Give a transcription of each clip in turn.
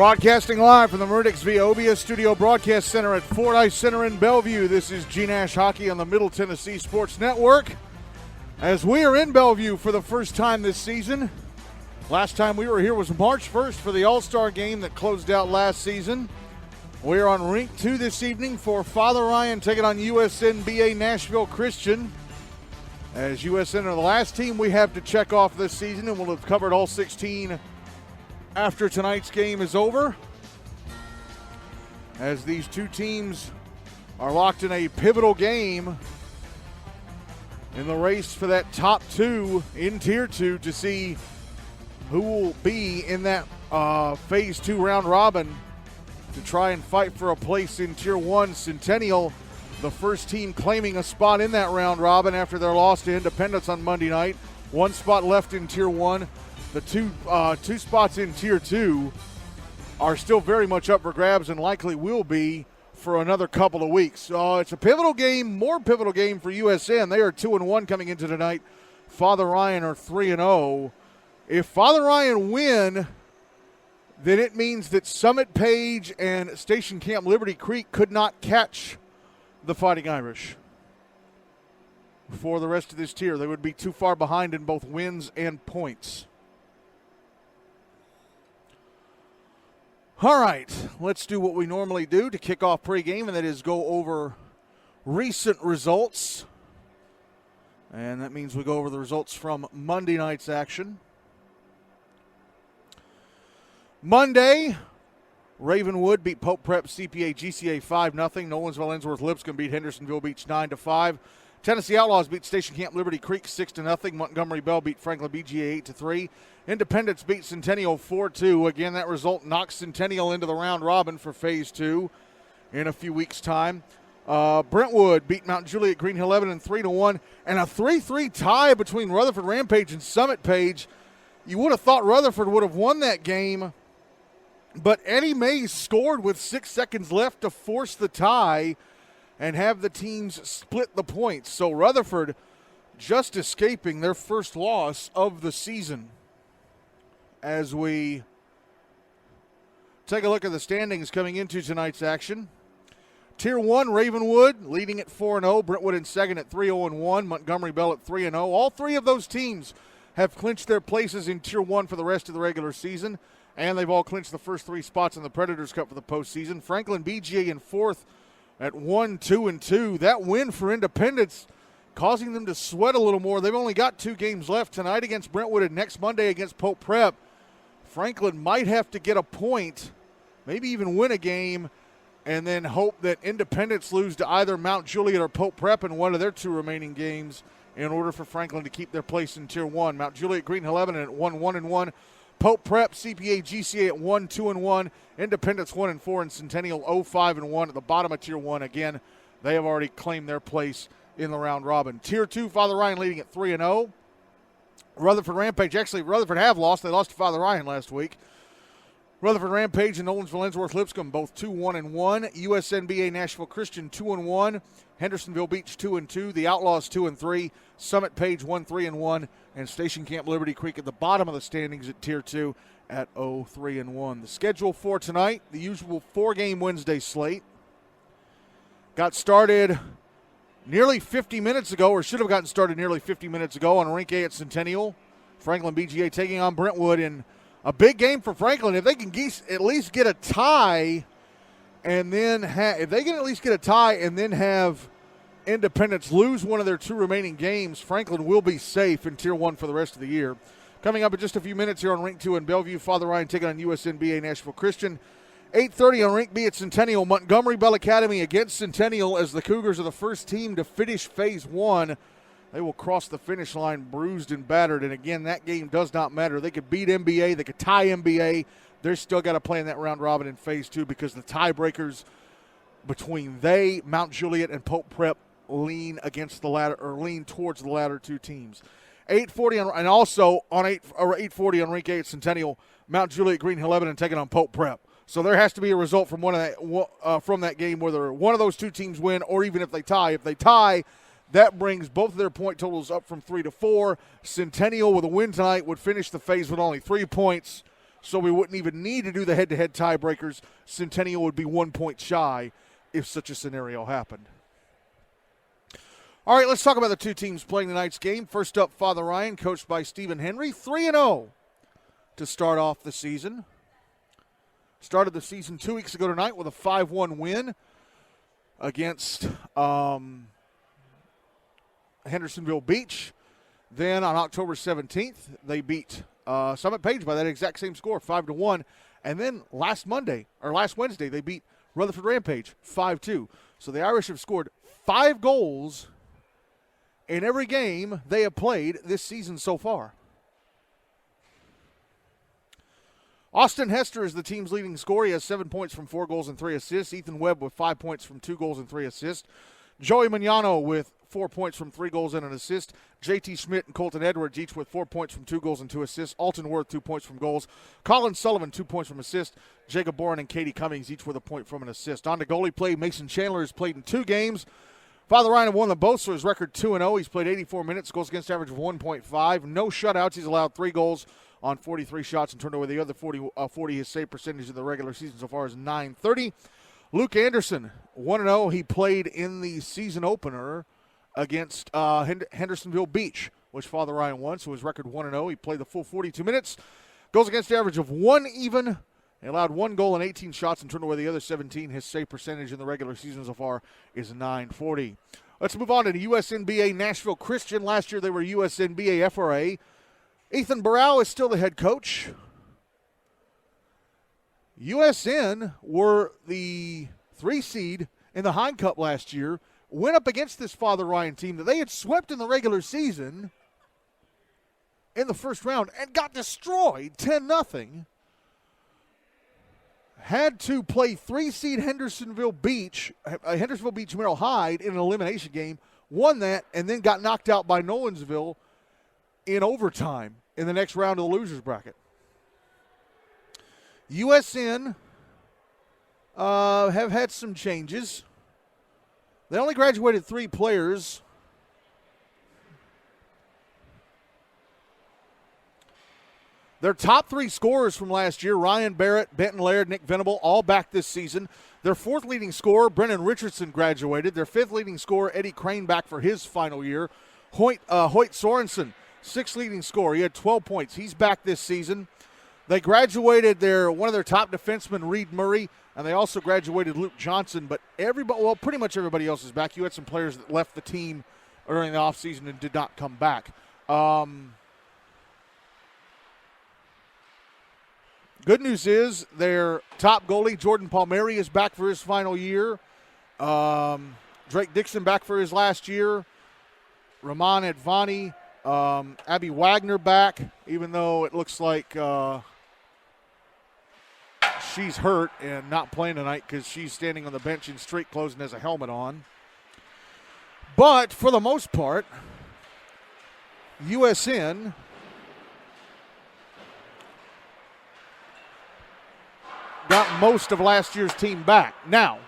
Broadcasting live from the Merdix v. Obia Studio Broadcast Center at Fordyce Center in Bellevue. This is GNASH Hockey on the Middle Tennessee Sports Network. As we are in Bellevue for the first time this season. Last time we were here was March 1st for the All-Star game that closed out last season. We're on Rink 2 this evening for Father Ryan taking on USN-BA-Nashville Christian. As USN are the last team we have to check off this season, and we'll have covered all 16 after tonight's game is over. As these two teams are locked in a pivotal game in the race for that top two in Tier 2 to see who will be in that Phase 2 round robin to try and fight for a place in Tier 1. Centennial, the first team claiming a spot in that round robin after their loss to Independence on Monday night. One spot left in Tier 1. The two spots in Tier 2 are still very much up for grabs and likely will be for another couple of weeks. So it's a pivotal game, more pivotal game for USN. They are 2-1 coming into tonight. Father Ryan are 3-0. If Father Ryan win, then it means that Summit Page and Station Camp Liberty Creek could not catch the Fighting Irish for the rest of this tier. They would be too far behind in both wins and points. All right, let's do what we normally do to kick off pregame, and that is go over recent results. And that means we go over the results from Monday night's action. Monday, Ravenwood beat Pope Prep CPA GCA 5-0. Nolensville Ensworth Lipscomb beat Hendersonville Beach 9-5. Tennessee Outlaws beat Station Camp Liberty Creek 6-0. Montgomery Bell beat Franklin BGA 8-3. Independence beat Centennial 4-2. Again, that result knocks Centennial into the round robin for Phase 2 in a few weeks' time. Brentwood beat Mount Juliet Green Hill Lebanon 3-1. And a 3-3 tie between Rutherford Rampage and Summit Page. You would have thought Rutherford would have won that game, but Eddie Mays scored with 6 seconds left to force the tie and have the teams split the points. So Rutherford just escaping their first loss of the season. As we take a look at the standings coming into tonight's action. Tier 1, Ravenwood leading at 4-0. Brentwood in second at 3-0-1. Montgomery Bell at 3-0. All three of those teams have clinched their places in Tier 1 for the rest of the regular season. And they've all clinched the first three spots in the Predators Cup for the postseason. Franklin BGA in fourth at 1-2-2. That win for Independence causing them to sweat a little more. They've only got 2 games left tonight against Brentwood and next Monday against Pope Prep. Franklin might have to get a point, maybe even win a game, and then hope that Independence lose to either Mount Juliet or Pope Prep in one of their 2 remaining games in order for Franklin to keep their place in Tier 1. Mount Juliet Green Hill Lebanon at 1-1-1. Pope Prep, CPA, GCA at 1-2-1. Independence 1-4, and Centennial 0-5-1 at the bottom of Tier 1. Again, they have already claimed their place in the round robin. Tier 2, Father Ryan leading at 3-0. Rutherford Rampage, actually Rutherford have lost. They lost to Father Ryan last week. Rutherford Rampage and Nolensville Ensworth Lipscomb both 2-1-1. USN-BA-Nashville Christian 2-1. Hendersonville Beach 2-2. The Outlaws 2-3. Summit Page 1-3-1. And Station Camp Liberty Creek at the bottom of the standings at Tier 2 at 0-3-1. The schedule for tonight, the usual 4-game Wednesday slate. Got started nearly 50 minutes ago, or should have gotten started nearly 50 minutes ago on Rink A at Centennial. Franklin BGA taking on Brentwood in a big game for Franklin. If they can at least get a tie, and then have Independence lose one of their 2 remaining games, Franklin will be safe in Tier 1 for the rest of the year. Coming up in just a few minutes here on Rink 2 in Bellevue, Father Ryan taking on USN-BA-Nashville Christian. 8:30 on Rink B at Centennial. Montgomery Bell Academy against Centennial as the Cougars are the first team to finish Phase 1. They will cross the finish line bruised and battered. And again, that game does not matter. They could beat MBA. They could tie MBA. They're still got to play in that round robin in Phase 2 because the tiebreakers between Mount Juliet, and Pope Prep lean against the latter, or lean towards the latter 2 teams. 8:40 and also on 8:40 on Rink A at Centennial. Mount Juliet Green Hill Lebanon taking on Pope Prep. So there has to be a result from from that game, whether one of those 2 teams win or even if they tie. If they tie, that brings both of their point totals up from 3 to 4. Centennial with a win tonight would finish the phase with only 3 points. so we wouldn't even need to do the head-to-head tiebreakers. Centennial would be 1 point shy if such a scenario happened. All right, let's talk about the two teams playing tonight's game. First up, Father Ryan, coached by Stephen Henry, 3-0 to start off the season. Started the season 2 weeks ago tonight with a 5-1 win against Hendersonville Beach. Then on October 17th, they beat Summit Page by that exact same score, 5-1. And then last Wednesday, they beat Rutherford Rampage 5-2. So the Irish have scored 5 goals in every game they have played this season so far. Austin Hester is the team's leading scorer. He has 7 points from 4 goals and 3 assists. Ethan Webb with 5 points from 2 goals and 3 assists. Joey Mignano with 4 points from 3 goals and an assist. J.T. Schmidt and Colton Edwards each with 4 points from 2 goals and 2 assists. Alton Worth, 2 points from goals. Colin Sullivan, 2 points from assists. Jacob Boren and Katie Cummings each with a point from an assist. On to goalie play, Mason Chandler has played in 2 games. Father Ryan won them both, so his record 2-0. He's played 84 minutes, goals against average of 1.5. No shutouts. He's allowed 3 goals on 43 shots and turned away the other 40. His save percentage in the regular season so far is .930. Luke Anderson, 1-0. He played in the season opener against Hendersonville Beach, which Father Ryan won, so his record 1-0. He played the full 42 minutes. Goals against average of 1 even. He allowed 1 goal and 18 shots and turned away the other 17. His save percentage in the regular season so far is .940. Let's move on to the USN-BA-Nashville Christian. Last year they were USN-BA-FRA. Ethan Burrell is still the head coach. USN were the 3 seed in the Hein Cup last year, went up against this Father Ryan team that they had swept in the regular season in the first round and got destroyed 10-0. Had to play 3 seed Hendersonville Beach Merrill Hyde in an elimination game, won that, and then got knocked out by Nolensville in overtime in the next round of the losers bracket. USN have had some changes. They only graduated 3 players. Their top 3 scorers from last year, Ryan Barrett, Benton Laird, Nick Venable, all back this season. Their 4th leading scorer, Brennan Richardson, graduated. Their 5th leading scorer, Eddie Crane, back for his final year. Hoyt Sorensen, 6th leading scorer. He had 12 points. He's back this season. They graduated one of their top defensemen, Reed Murray, and they also graduated Luke Johnson. But pretty much everybody else is back. You had some players that left the team during the offseason and did not come back. Good news is their top goalie, Jordan Palmieri, is back for his final year. Drake Dixon back for his last year. Ramon Advani, Abby Wagner back, even though it looks like she's hurt and not playing tonight because she's standing on the bench in street clothes and has a helmet on. But for the most part, USN got most of last year's team back. Now,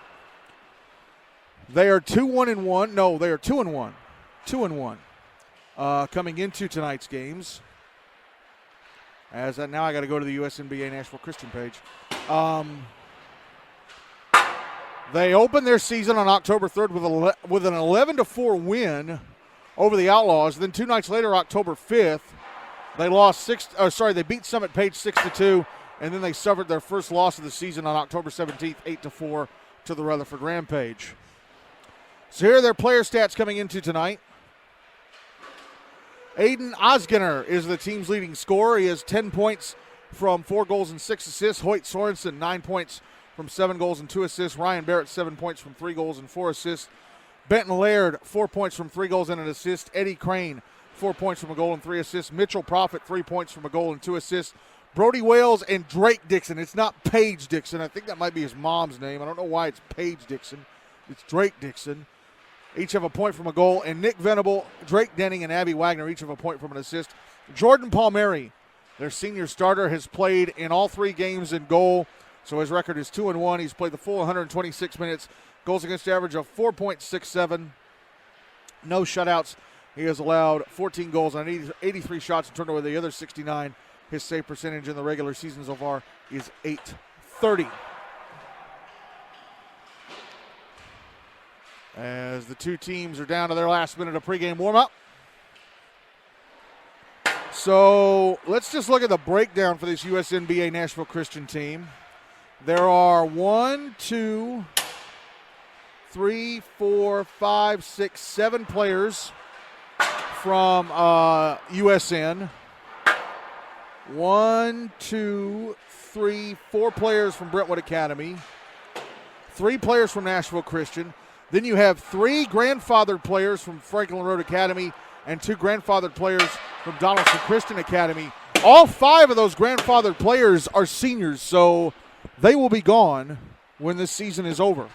they are 2-1. No, they are 2-1. 2-1 coming into tonight's games. Now I got to go to the USN-BA-Nashville Christian page. They opened their season on October 3rd with an 11-4 win over the Outlaws. Then 2 nights later, October 5th, they beat Summit Page 6-2. And then they suffered their first loss of the season on October 17th, 8-4 to the Rutherford Rampage. So here are their player stats coming into tonight. Aiden Osgener is the team's leading scorer. He has 10 points from 4 goals and 6 assists. Hoyt Sorensen, 9 points from 7 goals and 2 assists. Ryan Barrett, 7 points from 3 goals and 4 assists. Benton Laird, 4 points from 3 goals and an assist. Eddie Crane, 4 points from a goal and 3 assists. Mitchell Profit, 3 points from a goal and 2 assists. Brody Wales and Drake Dixon. It's not Paige Dixon. I think that might be his mom's name. I don't know why it's Paige Dixon. It's Drake Dixon. Each have a point from a goal. And Nick Venable, Drake Denning, and Abby Wagner each have a point from an assist. Jordan Palmieri, their senior starter, has played in all 3 games in goal. So his record is 2-1. He's played the full 126 minutes. Goals against average of 4.67. No shutouts. He has allowed 14 goals on 83 shots and turned away the other 69. His save percentage in the regular season so far is .830. As the two teams are down to their last minute of pregame warm-up. So let's just look at the breakdown for this USN-BA-Nashville Christian team. There are 1, 2, 3, 4, 5, 6, 7 players from USN. 1, 2, 3, 4 players from Brentwood Academy. 3 players from Nashville Christian. Then you have 3 grandfathered players from Franklin Road Academy and 2 grandfathered players from Donaldson Christian Academy. All 5 of those grandfathered players are seniors, so they will be gone when this season is over.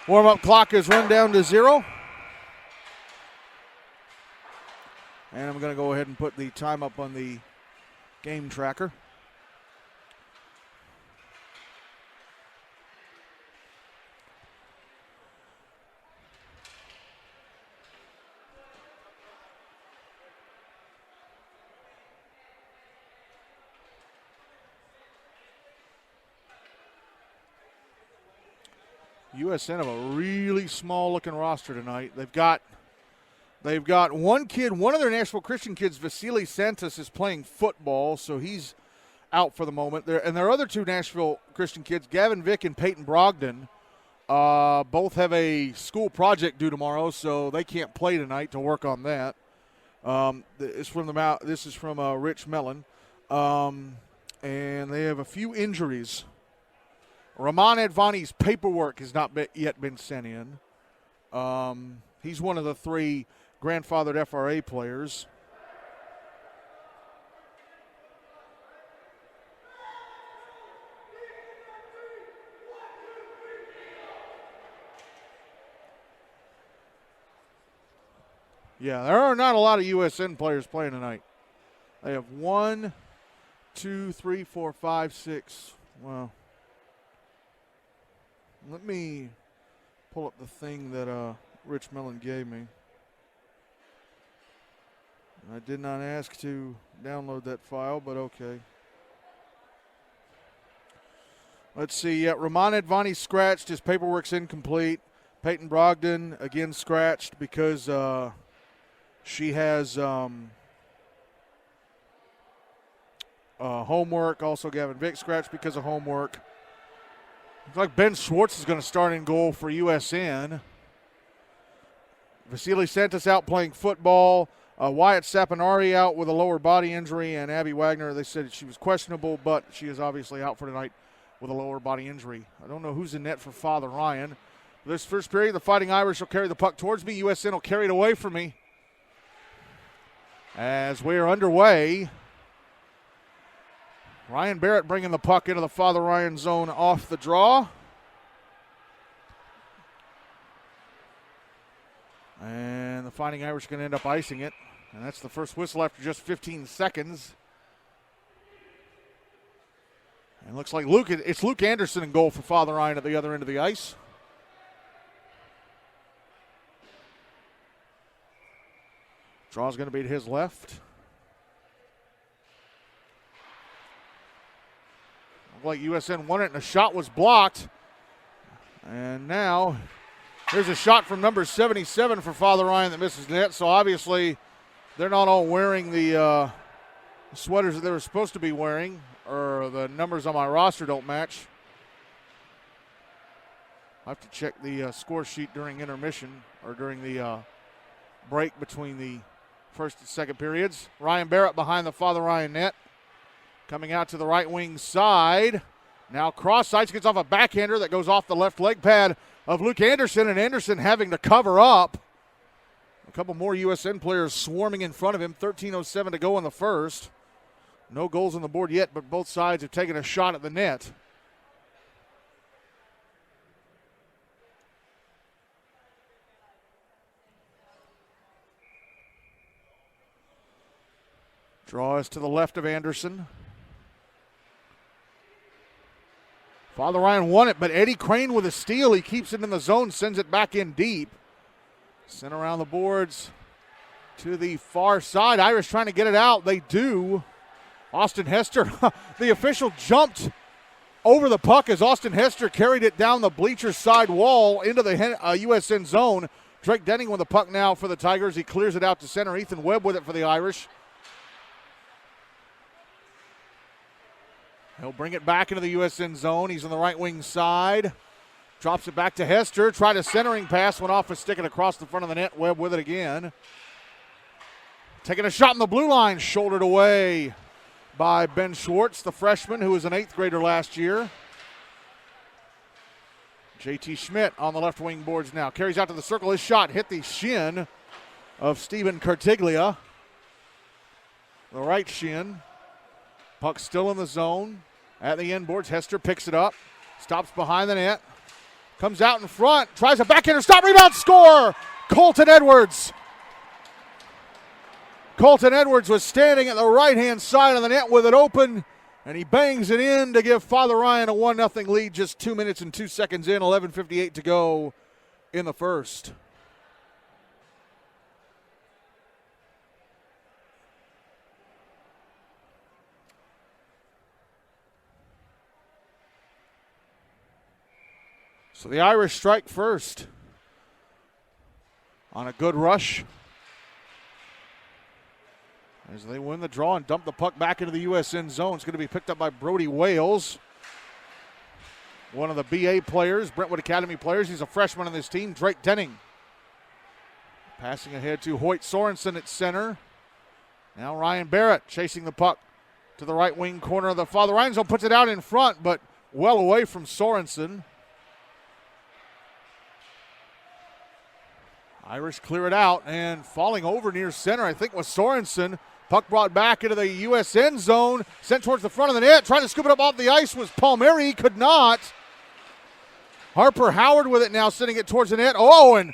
Warm-up clock is run down to 0. And I'm going to go ahead and put the time up on the game tracker. USN have a really small-looking roster tonight. They've got one kid, one of their Nashville Christian kids, Vasily Santos, is playing football, so he's out for the moment. And their other 2 Nashville Christian kids, Gavin Vick and Peyton Brogdon, both have a school project due tomorrow, so they can't play tonight to work on that. This is from Rich Mellon, and they have a few injuries. Rahman Advani's paperwork has not yet been sent in. He's one of the 3 grandfathered FRA players. Yeah, there are not a lot of USN players playing tonight. They have 1, 2, 3, 4, 5, 6. Well, let me pull up the thing that Rich Mellon gave me. I did not ask to download that file, but okay. Let's see. Rahman Advani scratched. His paperwork's incomplete. Peyton Brogdon, again, scratched because she has homework. Also, Gavin Vick scratched because of homework. Looks like Ben Schwartz is going to start in goal for USN. Vasily Santos out playing football. Wyatt Sapinari out with a lower body injury, and Abby Wagner, they said she was questionable, but she is obviously out for tonight with a lower body injury. I don't know who's in net for Father Ryan. This first period, the Fighting Irish will carry the puck towards me. USN will carry it away from me. As we are underway, Ryan Barrett bringing the puck into the Father Ryan zone off the draw. And the Fighting Irish are going to end up icing it. And that's the first whistle after just 15 seconds. And looks like it's Luke Anderson in goal for Father Ryan at the other end of the ice. Draw's going to be to his left. Looked like USN won it, and the shot was blocked. And now here's a shot from number 77 for Father Ryan that misses net. So obviously they're not all wearing the sweaters that they were supposed to be wearing, or the numbers on my roster don't match. I have to check the score sheet during intermission, or during the break between the first and second periods. Ryan Barrett behind the Father Ryan net. Coming out to the right wing side. Now cross sides, gets off a backhander that goes off the left leg pad of Luke Anderson, and Anderson having to cover up. A couple more USN players swarming in front of him. 13:07 to go in the first. No goals on the board yet, but both sides have taken a shot at the net. Draw is to the left of Anderson. Father Ryan won it, but Eddie Crane with a steal. He keeps it in the zone, sends it back in deep. Sent around the boards to the far side. Irish trying to get it out. They do. Austin Hester, the official jumped over the puck as Austin Hester carried it down the bleacher side wall into the USN zone. Drake Denning with the puck now for the Tigers. He clears it out to center. Ethan Webb with it for the Irish. He'll bring it back into the USN zone. He's on the right wing side. Drops it back to Hester. Tried a centering pass. Went off a stick and across the front of the net. Webb with it again. Taking a shot in the blue line. Shouldered away by Ben Schwartz, the freshman who was an 8th grader last year. JT Schmidt on the left wing boards now. Carries out to the circle. His shot hit the shin of Stephen Cartiglia. The right shin. Puck still in the zone. At the end boards, Hester picks it up. Stops behind the net. Comes out in front. Tries a backhander. Stop, rebound, score! Colton Edwards. Colton Edwards was standing at the right-hand side of the net with it open, and he bangs it in to give Father Ryan a 1-0 lead just 2 minutes and 2 seconds in, 11:58 to go in the first. So the Irish strike first on a good rush as they win the draw and dump the puck back into the USN zone. It's going to be picked up by Brody Wales, one of the BA players, Brentwood Academy players. He's a freshman on this team. Drake Denning passing ahead to Hoyt Sorensen at center. Now Ryan Barrett chasing the puck to the right wing corner of the Father Ryan zone. Puts it out in front, but well away from Sorensen. Irish clear it out, and falling over near center, I think, was Sorensen. Puck brought back into the USN zone, sent towards the front of the net. Trying to scoop it up off the ice was Palmieri, could not. Harper Howard with it now, sending it towards the net. Oh, and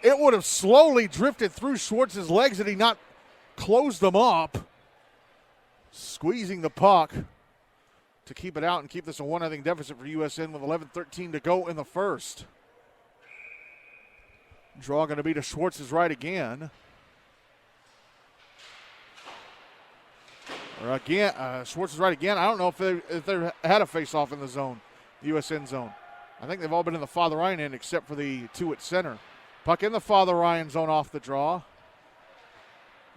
it would have slowly drifted through Schwartz's legs had he not closed them up. Squeezing the puck to keep it out and keep this a 1-0 deficit for USN with 11:13 to go in the first. Draw going to be to Schwartz's right again. Schwartz's right again. I don't know if they had a face-off in the zone, the USN zone. I think they've all been in the Father Ryan end except for the two at center. Puck in the Father Ryan zone off the draw.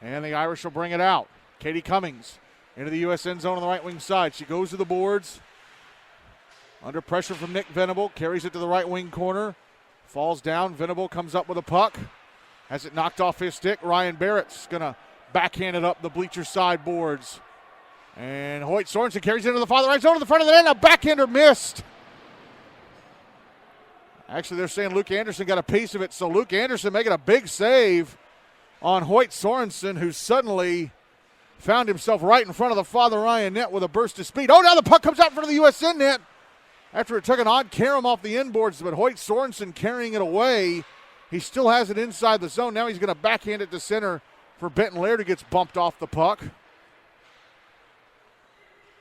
And the Irish will bring it out. Katie Cummings into the USN zone on the right wing side. She goes to the boards. Under pressure from Nick Venable. Carries it to the right wing corner. Falls down. Venable comes up with a puck. Has it knocked off his stick. Ryan Barrett's going to backhand it up the bleacher side boards. And Hoyt Sorensen carries it into the Father Ryan zone to the front of the net. A backhander missed. Actually, they're saying Luke Anderson got a piece of it. So Luke Anderson making a big save on Hoyt Sorensen, who suddenly found himself right in front of the Father Ryan net with a burst of speed. Oh, now the puck comes out in front of the USN net after it took an odd carom off the inboards, but Hoyt Sorensen carrying it away. He still has it inside the zone. Now he's going to backhand it to center for Benton Laird, who gets bumped off the puck.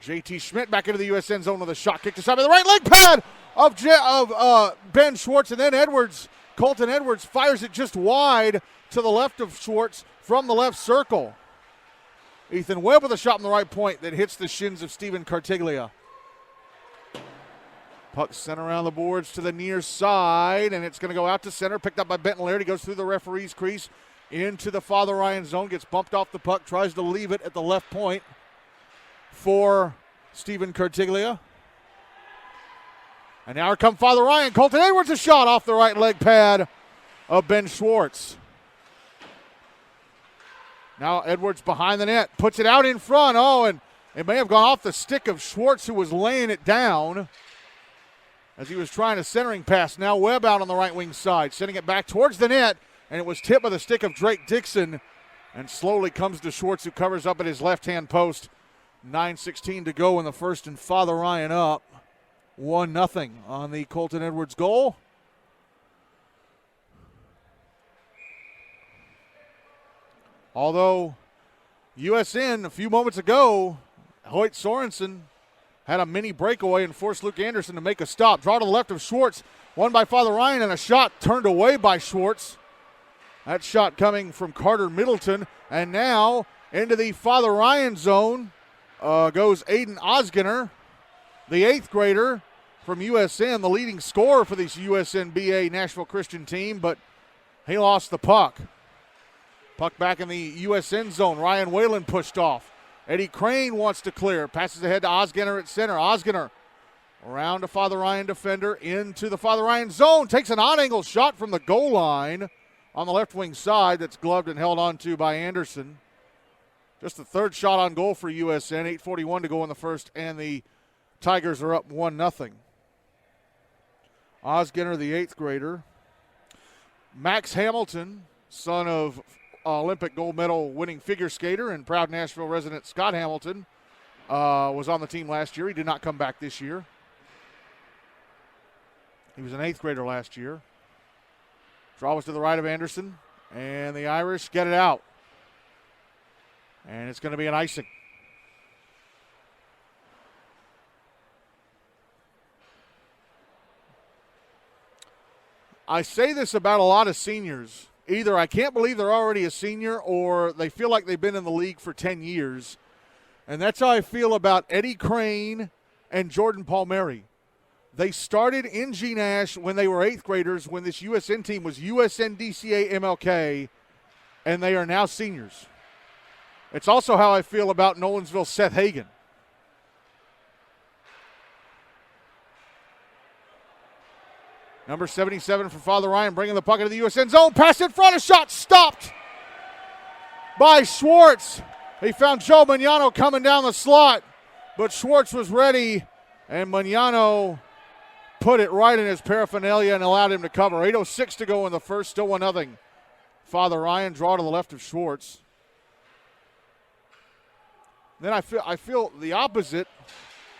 JT Schmidt back into the USN zone with a shot kick to side by the right leg pad of Ben Schwartz, and then Colton Edwards fires it just wide to the left of Schwartz from the left circle. Ethan Webb with a shot on the right point that hits the shins of Stephen Cartiglia. Puck sent around the boards to the near side, and it's going to go out to center, picked up by Benton Laird. He goes through the referee's crease into the Father Ryan zone, gets bumped off the puck, tries to leave it at the left point for Stephen Cartiglia. And now here comes Father Ryan. Colton Edwards, a shot off the right leg pad of Ben Schwartz. Now Edwards behind the net, puts it out in front. Oh, and it may have gone off the stick of Schwartz, who was laying it down as he was trying a centering pass. Now Webb out on the right wing side, sending it back towards the net, and it was tipped by the stick of Drake Dixon and slowly comes to Schwartz, who covers up at his left-hand post. 9:16 to go in the first, and Father Ryan up 1-0 on the Colton Edwards goal. Although USN, a few moments ago, Hoyt Sorensen had a mini breakaway and forced Luke Anderson to make a stop. Draw to the left of Schwartz, won by Father Ryan, and a shot turned away by Schwartz. That shot coming from Carter Middleton. And now into the Father Ryan zone goes Aiden Osgener, the 8th grader from USN, the leading scorer for this USN-BA-Nashville Christian team, but he lost the puck. Puck back in the USN zone. Ryan Whalen pushed off. Eddie Crane wants to clear. Passes ahead to Osgener at center. Osgener around a Father Ryan defender into the Father Ryan zone. Takes an odd-angle shot from the goal line on the left wing side that's gloved and held on to by Anderson. Just the 3rd shot on goal for USN. 8:41 to go in the first, and the Tigers are up 1-0. Osgener, the 8th grader. Max Hamilton, son of Olympic gold medal winning figure skater and proud Nashville resident Scott Hamilton, was on the team last year. He did not come back this year. He was an 8th grader last year. Draw was to the right of Anderson, and the Irish get it out. And it's going to be an icing. I say this about a lot of seniors. Either I can't believe they're already a senior, or they feel like they've been in the league for 10 years. And that's how I feel about Eddie Crane and Jordan Palmieri. They started in GNASH when they were 8th graders, when this USN team was USN-DCA MLK, and they are now seniors. It's also how I feel about Nolensville's Seth Hagan. Number 77 for Father Ryan, bringing the puck into the USN zone. Pass in front, a shot stopped by Schwartz. He found Joe Magnano coming down the slot, but Schwartz was ready, and Magnano put it right in his paraphernalia and allowed him to cover. 8:06 to go in the first, still 1-0. Father Ryan, draw to the left of Schwartz. Then I feel the opposite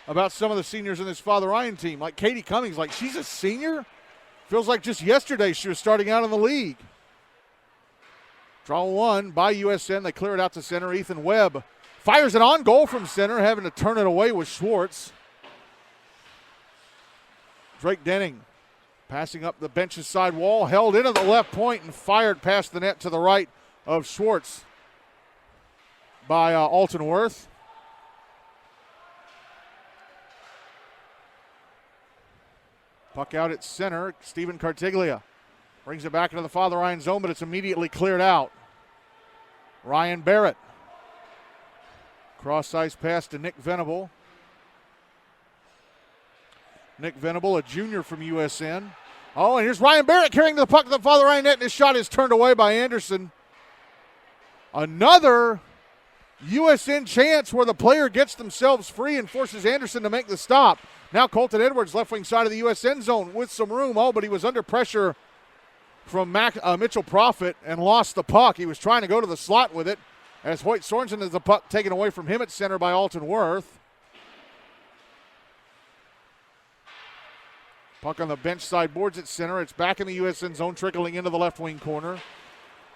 about some of the seniors in this Father Ryan team. Like Katie Cummings, like she's a senior? Feels like just yesterday she was starting out in the league. Draw 1 by USN. They clear it out to center. Ethan Webb fires it on goal from center, having to turn it away with Schwartz. Drake Denning passing up the bench's side wall, held into the left point and fired past the net to the right of Schwartz by Alton Worth. Puck out at center. Stephen Cartiglia brings it back into the Father Ryan zone, but it's immediately cleared out. Ryan Barrett. Cross-ice pass to Nick Venable. Nick Venable, a junior from USN. Oh, and here's Ryan Barrett carrying the puck to the Father Ryan net, and his shot is turned away by Anderson. Another USN chance where the player gets themselves free and forces Anderson to make the stop. Now Colton Edwards, left wing side of the USN zone with some room. Oh, but he was under pressure from Mitchell Profit and lost the puck. He was trying to go to the slot with it as Hoyt Sorensen has the puck taken away from him at center by Alton Worth. Puck on the bench side boards at center. It's back in the USN zone, trickling into the left wing corner.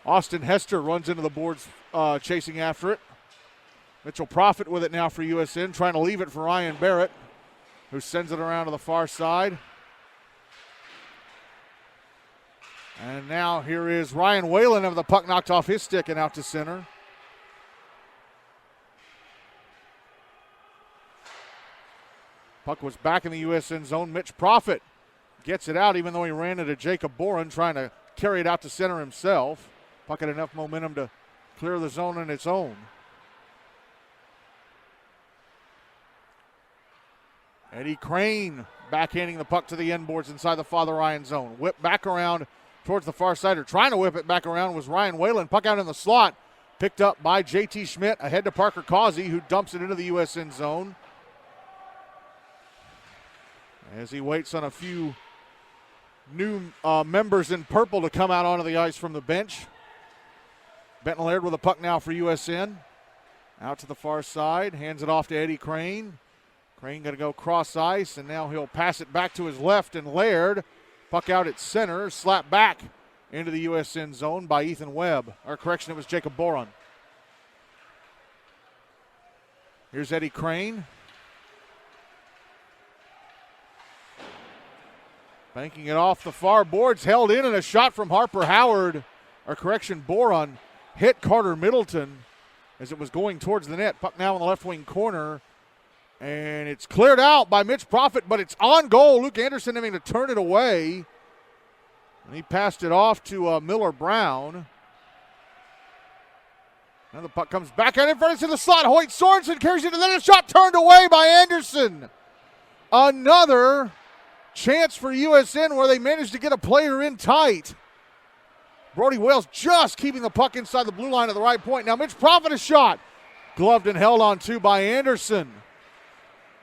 Austin Hester runs into the boards chasing after it. Mitchell Profit with it now for USN, trying to leave it for Ryan Barrett, who sends it around to the far side. And now here is Ryan Whalen of the puck knocked off his stick and out to center. Puck was back in the USN zone. Mitch Profit gets it out, even though he ran into Jacob Boren, trying to carry it out to center himself. Puck had enough momentum to clear the zone on its own. Eddie Crane backhanding the puck to the end boards inside the Father Ryan zone. Whip back around towards the far side, or trying to whip it back around was Ryan Whalen. Puck out in the slot, picked up by JT Schmidt, ahead to Parker Causey, who dumps it into the USN zone. As he waits on a few new members in purple to come out onto the ice from the bench. Benton Laird with a puck now for USN. Out to the far side, hands it off to Eddie Crane. Crane going to go cross ice, and now he'll pass it back to his left, and Laird, puck out at center, slapped back into the USN zone by Ethan Webb. Or correction, it was Jacob Boron. Here's Eddie Crane. Banking it off the far boards, held in, and a shot from Harper Howard, Boron, hit Carter Middleton as it was going towards the net. Puck now in the left wing corner, and it's cleared out by Mitch Profit, but it's on goal. Luke Anderson having to turn it away, and he passed it off to Miller Brown. Now the puck comes back out in front of the slot. Hoyt Sorensen carries it, and then a shot turned away by Anderson. Another chance for USN where they managed to get a player in tight. Brody Wales just keeping the puck inside the blue line at the right point. Now Mitch Profit a shot. Gloved and held on to by Anderson.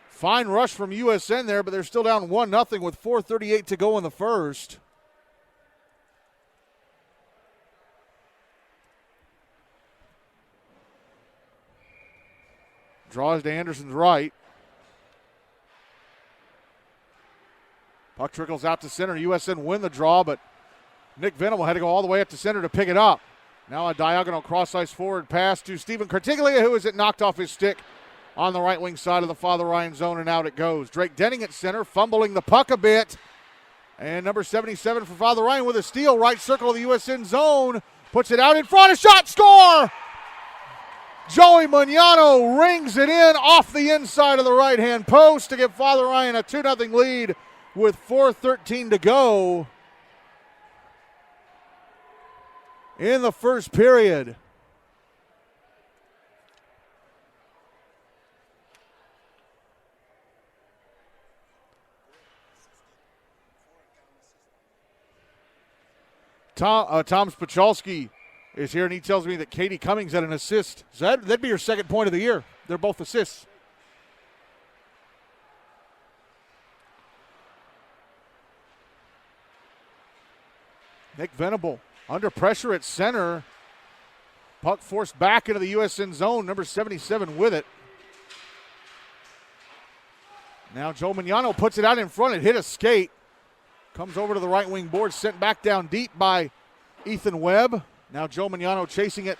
Fine rush from USN there, but they're still down 1-0 with 4:38 to go in the first. Draws to Anderson's right. Puck trickles out to center. USN win the draw, but Nick Venable had to go all the way up to center to pick it up. Now a diagonal cross-ice forward pass to Stephen Cartiglia, who has it knocked off his stick on the right wing side of the Father Ryan zone, and out it goes. Drake Denning at center, fumbling the puck a bit. And number 77 for Father Ryan with a steal, right circle of the USN zone. Puts it out in front, a shot, score! Joey Magnano rings it in off the inside of the right-hand post to give Father Ryan a 2-0 lead with 4:13 to go in the first period. Tom Spachalski is here, and he tells me that Katie Cummings had an assist. So that'd be her second point of the year. They're both assists. Nick Venable under pressure at center. Puck forced back into the USN zone. Number 77 with it. Now Joe Magnano puts it out in front. It hit a skate. Comes over to the right wing board. Sent back down deep by Ethan Webb. Now Joe Magnano chasing it.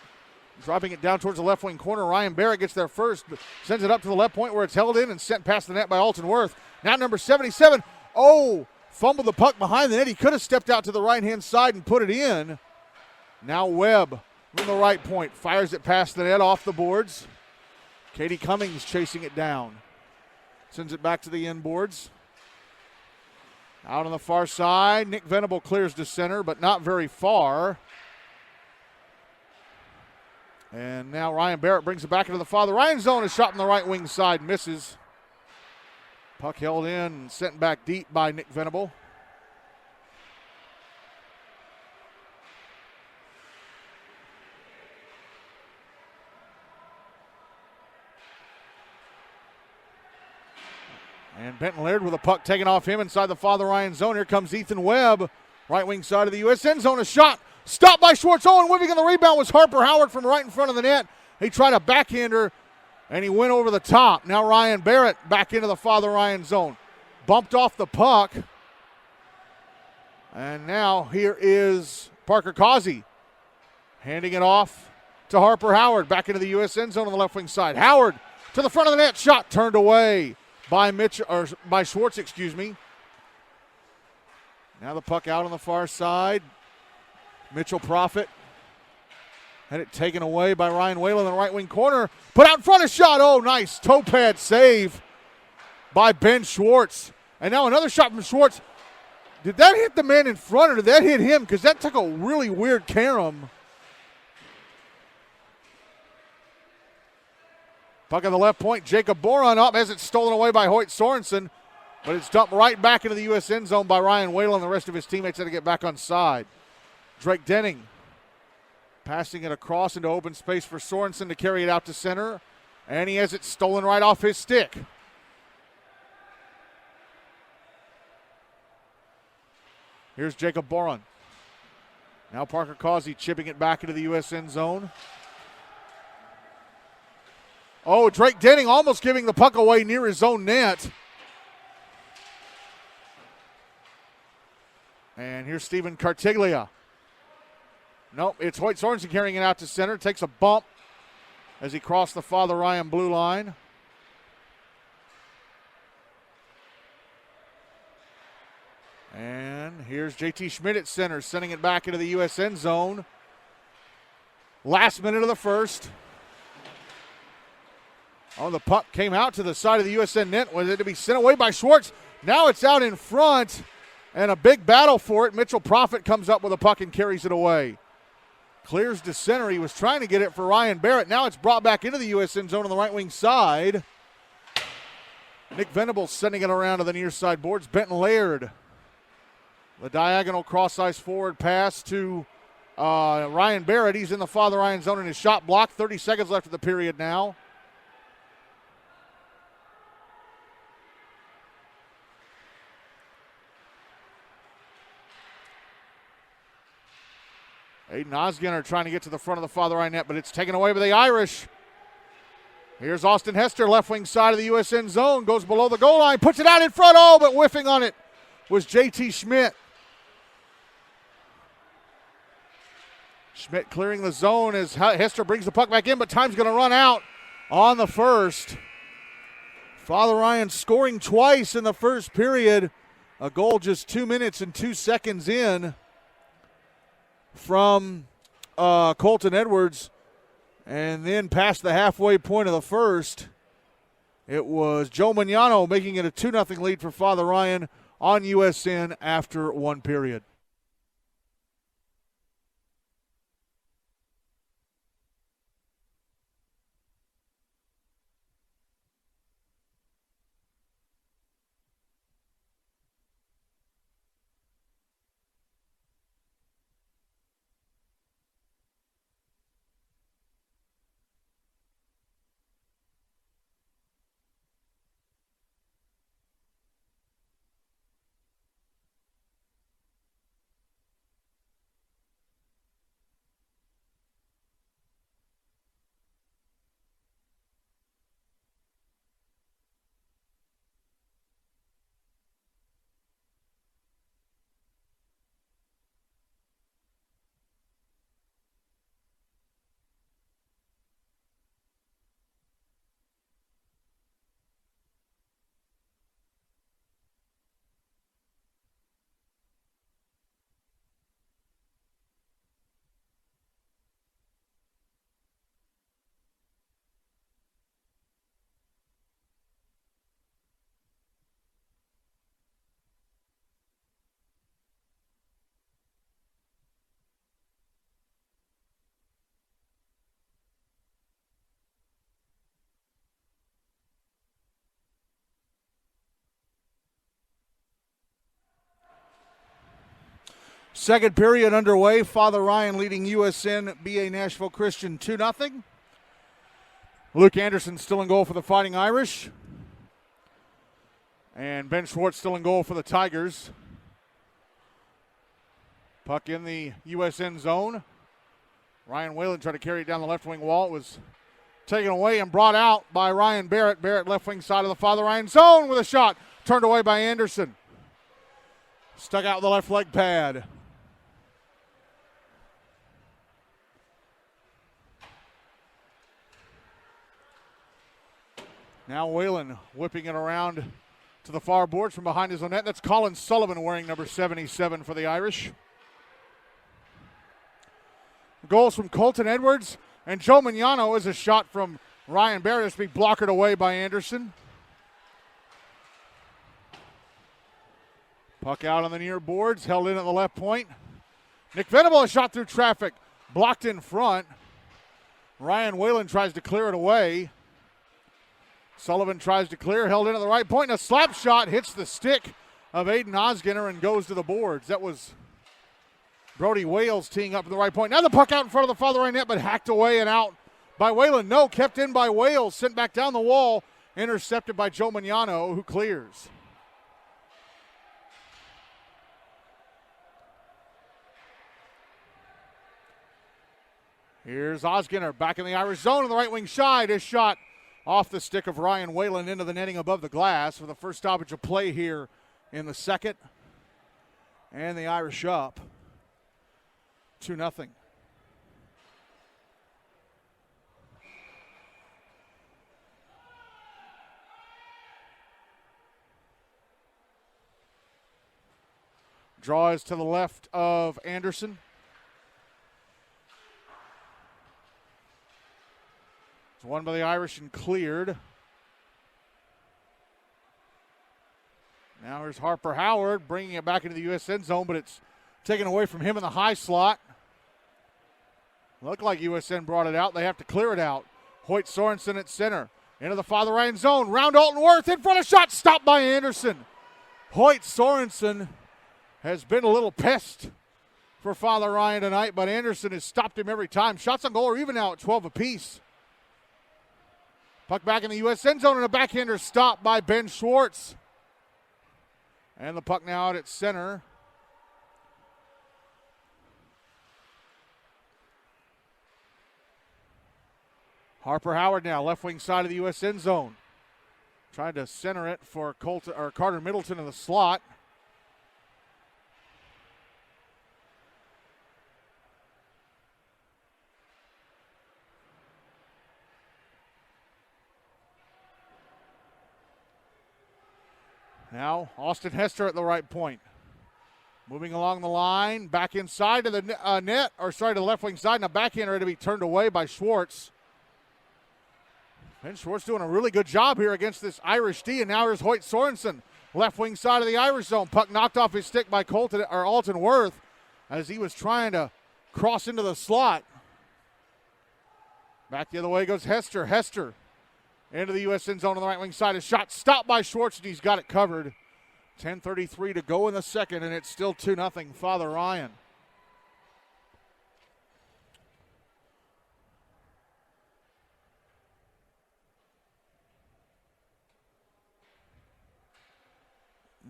Dropping it down towards the left wing corner. Ryan Barrett gets there first. But sends it up to the left point where it's held in and sent past the net by Alton Worth. Now number 77. Fumbled the puck behind the net. He could have stepped out to the right-hand side and put it in. Now Webb from the right point. Fires it past the net off the boards. Katie Cummings chasing it down. Sends it back to the inboards. Out on the far side. Nick Venable clears to center, but not very far. And now Ryan Barrett brings it back into the Father Ryan zone. A shot on the right wing side misses. Puck held in and sent back deep by Nick Venable. And Benton Laird with a puck taken off him inside the Father Ryan zone. Here comes Ethan Webb, right wing side of the USN zone. A shot stopped by Schwartz. And whipping on the rebound was Harper Howard from right in front of the net. He tried a backhander, and he went over the top. Now Ryan Barrett back into the Father Ryan zone. Bumped off the puck. And now here is Parker Causey handing it off to Harper Howard. Back into the USN zone on the left wing side. Howard to the front of the net. Shot turned away by Schwartz. Now the puck out on the far side. Mitchell Profit had it taken away by Ryan Whalen in the right wing corner. Put out in front, a shot. Nice toe pad save by Ben Schwartz. And now another shot from Schwartz. Did that hit the man in front or did that hit him? Because that took a really weird carom. Puck on the left point. Jacob Boron up as it's stolen away by Hoyt Sorensen. But it's dumped right back into the USN zone by Ryan Whalen. The rest of his teammates had to get back on side. Drake Denning passing it across into open space for Sorensen to carry it out to center. And he has it stolen right off his stick. Here's Jacob Boron. Now Parker Causey chipping it back into the USN zone. Drake Denning almost giving the puck away near his own net. And here's Stephen Cartiglia. Nope, it's Hoyt Sorensen carrying it out to center. Takes a bump as he crossed the Father Ryan blue line. And here's JT Schmidt at center, sending it back into the USN zone. Last minute of the first. Oh, the puck came out to the side of the USN net. Was it to be sent away by Schwartz? Now it's out in front, and a big battle for it. Mitchell Profit comes up with a puck and carries it away. Clears to center. He was trying to get it for Ryan Barrett. Now it's brought back into the USN zone on the right wing side. Nick Venables sending it around to the near side boards. Benton Laird. The diagonal cross-ice forward pass to Ryan Barrett. He's in the Father Ryan zone and his shot blocked. 30 seconds left of the period now. Aiden Osgener trying to get to the front of the Father Ryan net, but it's taken away by the Irish. Here's Austin Hester, left wing side of the USN zone, goes below the goal line, puts it out in front. Oh, but whiffing on it was JT Schmidt. Schmidt clearing the zone as Hester brings the puck back in, but time's going to run out on the first. Father Ryan scoring twice in the first period. A goal just 2 minutes and 2 seconds in from Colton Edwards. And then past the halfway point of the first, it was Joe Mignano making it a 2-0 lead for Father Ryan on USN after one period. Second period underway. Father Ryan leading USN-BA-Nashville Christian 2-0. Luke Anderson still in goal for the Fighting Irish. And Ben Schwartz still in goal for the Tigers. Puck in the USN zone. Ryan Whalen tried to carry it down the left wing wall. It was taken away and brought out by Ryan Barrett. Barrett left wing side of the Father Ryan zone with a shot. Turned away by Anderson. Stuck out with the left leg pad. Now Whalen whipping it around to the far boards from behind his own net. That's Colin Sullivan wearing number 77 for the Irish. Goals from Colton Edwards and Joe Mignano is a shot from Ryan Barrett. It's being blocked away by Anderson. Puck out on the near boards, held in at the left point. Nick Venable, a shot through traffic, blocked in front. Ryan Whalen tries to clear it away. Sullivan tries to clear, held in at the right point, and a slap shot hits the stick of Aiden Osgener and goes to the boards. That was Brody Wales teeing up at the right point. Now the puck out in front of the Father Ryan net, but hacked away and out by Whalen. No, kept in by Wales, sent back down the wall, intercepted by Joe Mignano, who clears. Here's Osgener back in the Irish zone on the right wing side. His shot off the stick of Ryan Whalen into the netting above the glass for the first stoppage of play here in the second. And the Irish up 2-0. Draw is to the left of Anderson. It's won by the Irish and cleared. Now here's Harper Howard bringing it back into the USN zone, but it's taken away from him in the high slot. Looked like USN brought it out. They have to clear it out. Hoyt Sorensen at center. Into the Father Ryan zone. Round Alton Worth in front of shot. Stopped by Anderson. Hoyt Sorensen has been a little pest for Father Ryan tonight, but Anderson has stopped him every time. Shots on goal are even now at 12 apiece. Puck back in the USN zone and a backhander stopped by Ben Schwartz. And the puck now out at center. Harper Howard now, left wing side of the USN zone. Trying to center it for Carter Middleton in the slot. Now, Austin Hester at the right point. Moving along the line, back inside to the net, or sorry, to the left wing side, and a backhander to be turned away by Schwartz. Ben Schwartz doing a really good job here against this Irish D, and now here's Hoyt Sorensen, left wing side of the Irish zone. Puck knocked off his stick by Alton Worth as he was trying to cross into the slot. Back the other way goes Hester. Hester into the USN zone on the right wing side. A shot stopped by Schwartz, and he's got it covered. 10:33 to go in the second, and it's still 2-0 Father Ryan.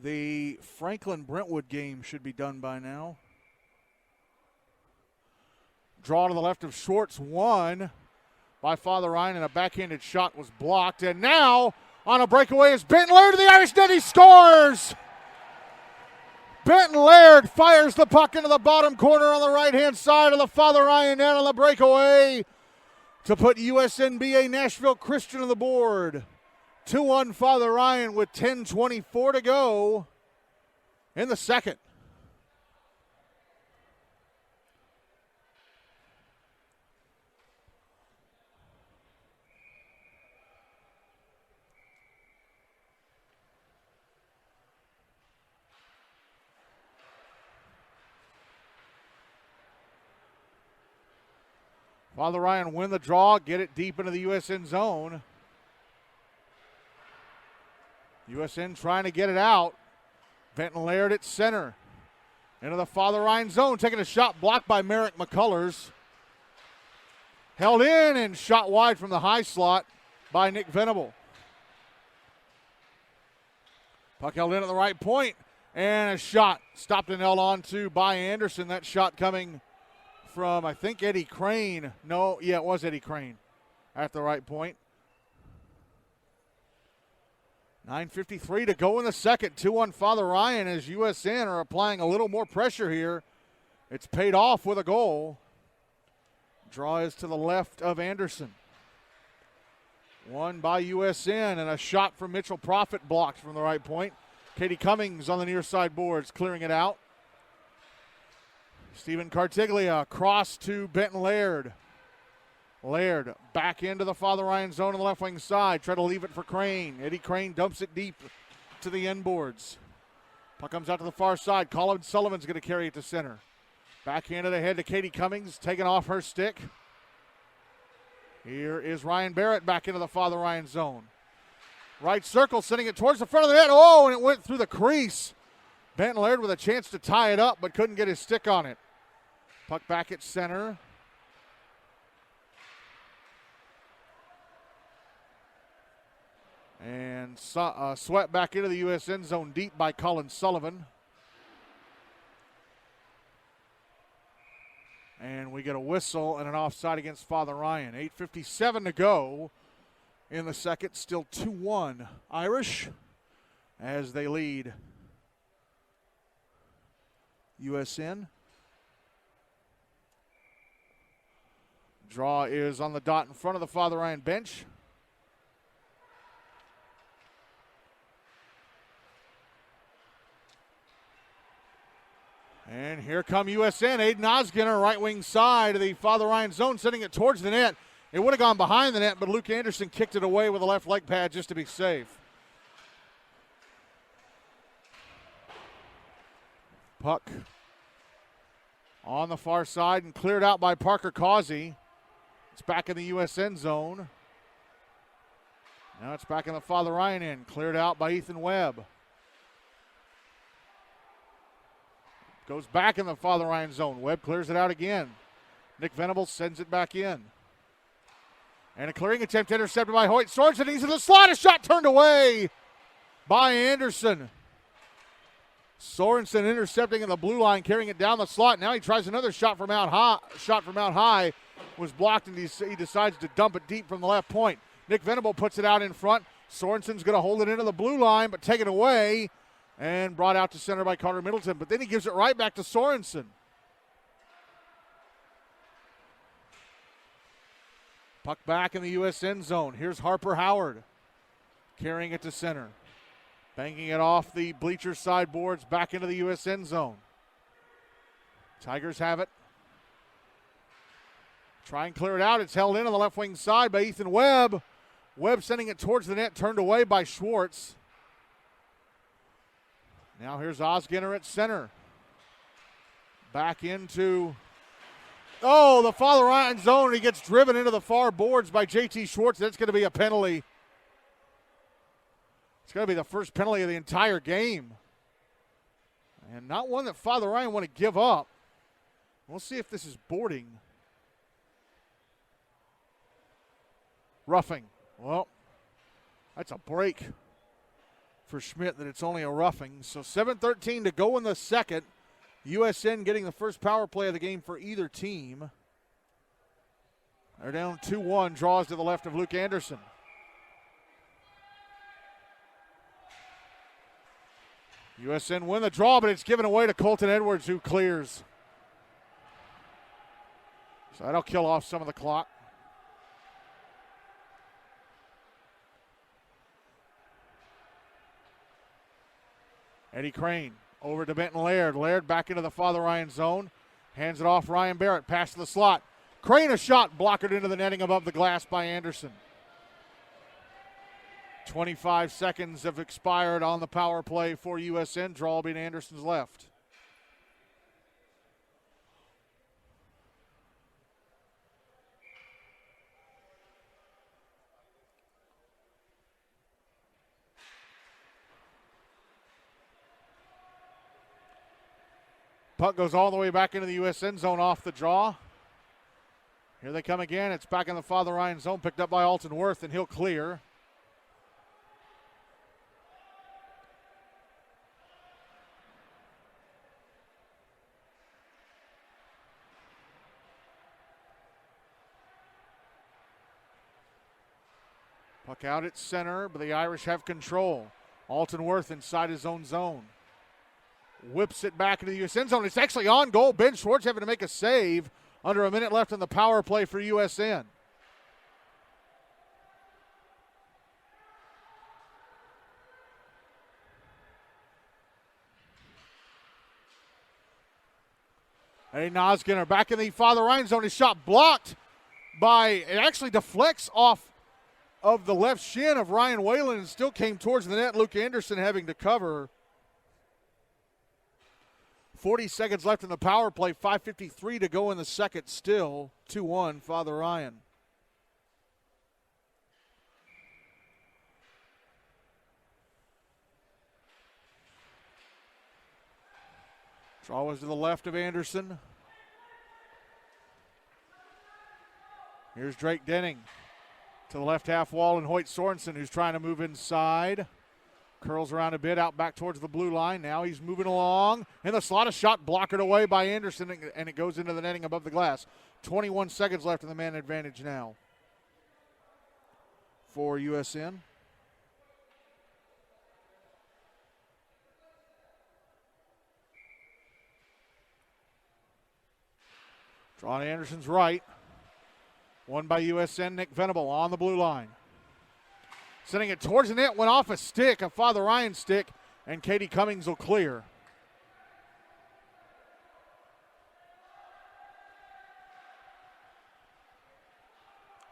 The Franklin-Brentwood game should be done by now. Draw to the left of Schwartz, won by Father Ryan, and a backhanded shot was blocked. And now, on a breakaway, is Benton Laird to the Irish net. He scores! Benton Laird fires the puck into the bottom corner on the right-hand side of the Father Ryan net on the breakaway to put USN-BA-Nashville Christian on the board. 2-1 Father Ryan with 10:24 to go in the second. Father Ryan win the draw, get it deep into the USN zone. USN trying to get it out. Benton Laird at center. Into the Father Ryan zone, taking a shot blocked by Merrick McCullers. Held in and shot wide from the high slot by Nick Venable. Puck held in at the right point, and a shot stopped and held on to by Anderson. That shot coming from, I think, Eddie Crane. No, yeah, it was Eddie Crane at the right point. 9:53 to go in the second. 2-1 Father Ryan as USN are applying a little more pressure here. It's paid off with a goal. Draw is to the left of Anderson. Won by USN, and a shot from Mitchell Profit blocked from the right point. Katie Cummings on the near side boards, clearing it out. Stephen Cartiglia cross to Benton Laird. Laird back into the Father Ryan zone on the left wing side. Try to leave it for Crane. Eddie Crane dumps it deep to the end boards. Puck comes out to the far side. Colin Sullivan's going to carry it to center. Backhanded ahead to Katie Cummings, taken off her stick. Here is Ryan Barrett back into the Father Ryan zone. Right circle, sending it towards the front of the net. Oh, and it went through the crease. Benton Laird with a chance to tie it up, but couldn't get his stick on it. Puck back at center. And swept back into the USN zone deep by Colin Sullivan. And we get a whistle and an offside against Father Ryan. 8:57 to go in the second. Still 2-1 Irish as they lead USN. Draw is on the dot in front of the Father Ryan bench. And here come USN. Aiden Osgener, right wing side of the Father Ryan zone, sending it towards the net. It would have gone behind the net, but Luke Anderson kicked it away with a left leg pad just to be safe. Puck on the far side and cleared out by Parker Causey. It's back in the USN zone. Now it's back in the Father Ryan end. Cleared out by Ethan Webb. Goes back in the Father Ryan zone. Webb clears it out again. Nick Venables sends it back in. And a clearing attempt intercepted by Hoyt Sorensen. He's in the slot. A shot turned away by Anderson. Sorensen intercepting in the blue line, carrying it down the slot. Now he tries another shot from out high. Was blocked, and he decides to dump it deep from the left point. Nick Venable puts it out in front. Sorensen's going to hold it into the blue line, but take it away. And brought out to center by Carter Middleton. But then he gives it right back to Sorensen. Puck back in the USN zone. Here's Harper Howard carrying it to center. Banging it off the bleacher side boards back into the USN zone. Tigers have it. Try and clear it out. It's held in on the left wing side by Ethan Webb. Webb sending it towards the net, turned away by Schwartz. Now here's Osgener at center. Back into, the Father Ryan zone. He gets driven into the far boards by JT Schwartz. That's going to be a penalty. It's going to be the first penalty of the entire game. And not one that Father Ryan want to give up. We'll see if this is boarding. Roughing. Well, that's a break for Schmidt that it's only a roughing. So 7:13 to go in the second. USN getting the first power play of the game for either team. They're down 2-1. Draws to the left of Luke Anderson. USN win the draw, but it's given away to Colton Edwards, who clears. So that'll kill off some of the clock. Eddie Crane over to Benton Laird. Laird back into the Father Ryan zone. Hands it off Ryan Barrett. Pass to the slot. Crane a shot. Blockered into the netting above the glass by Anderson. 25 seconds have expired on the power play for USN. Draw being Anderson's left. Puck goes all the way back into the USN zone off the draw. Here they come again. It's back in the Father Ryan zone, picked up by Alton Worth, and he'll clear. Puck out at center, but the Irish have control. Alton Worth inside his own zone. Whips it back into the USN zone. It's actually on goal. Ben Schwartz having to make a save under a minute left in the power play for USN. Aiden Osgener back in the Father Ryan zone. His shot blocked by, it actually deflects off of the left shin of Ryan Whalen and still came towards the net. Luke Anderson having to cover. 40 seconds left in the power play, 5:53 to go in the second still. 2-1, Father Ryan. Draw was to the left of Anderson. Here's Drake Denning to the left half wall, and Hoyt Sorensen, who's trying to move inside. Curls around a bit, out back towards the blue line. Now he's moving along. In the slot, a shot blocked away by Anderson, and it goes into the netting above the glass. 21 seconds left in the man advantage now for USN. Drawn Anderson's right. Won by USN, Nick Venable on the blue line. Sending it towards the net, went off a stick, a Father Ryan stick, and Katie Cummings will clear.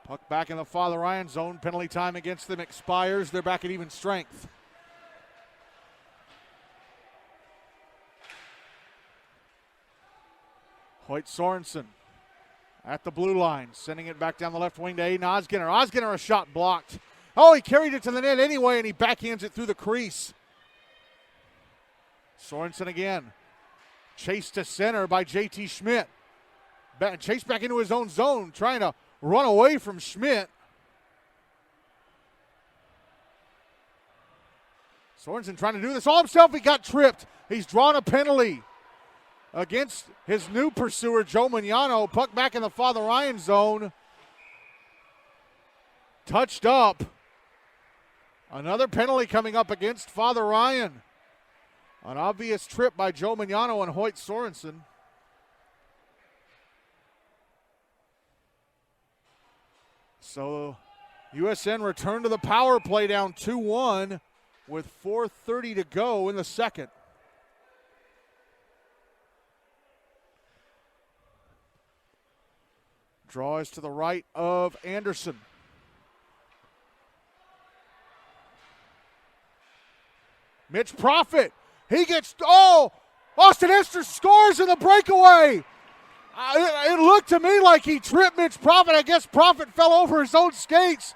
Puck back in the Father Ryan zone. Penalty time against them expires. They're back at even strength. Hoyt Sorensen at the blue line, sending it back down the left wing to Aiden Osgener. Osgener, a shot blocked. Oh, he carried it to the net anyway, and he backhands it through the crease. Sorensen again. Chased to center by J.T. Schmidt. Chased back into his own zone, trying to run away from Schmidt. Sorensen trying to do this all himself. He got tripped. He's drawn a penalty against his new pursuer, Joe Mignano. Puck back in the Father Ryan zone. Touched up. Another penalty coming up against Father Ryan. An obvious trip by Joe Mignano and Hoyt Sorensen. So USN returned to the power play down 2-1 with 4:30 to go in the second. Draw is to the right of Anderson. Mitch Profit. He gets, Austin Hester scores in the breakaway. It looked to me like he tripped Mitch Profit. I guess Profit fell over his own skates.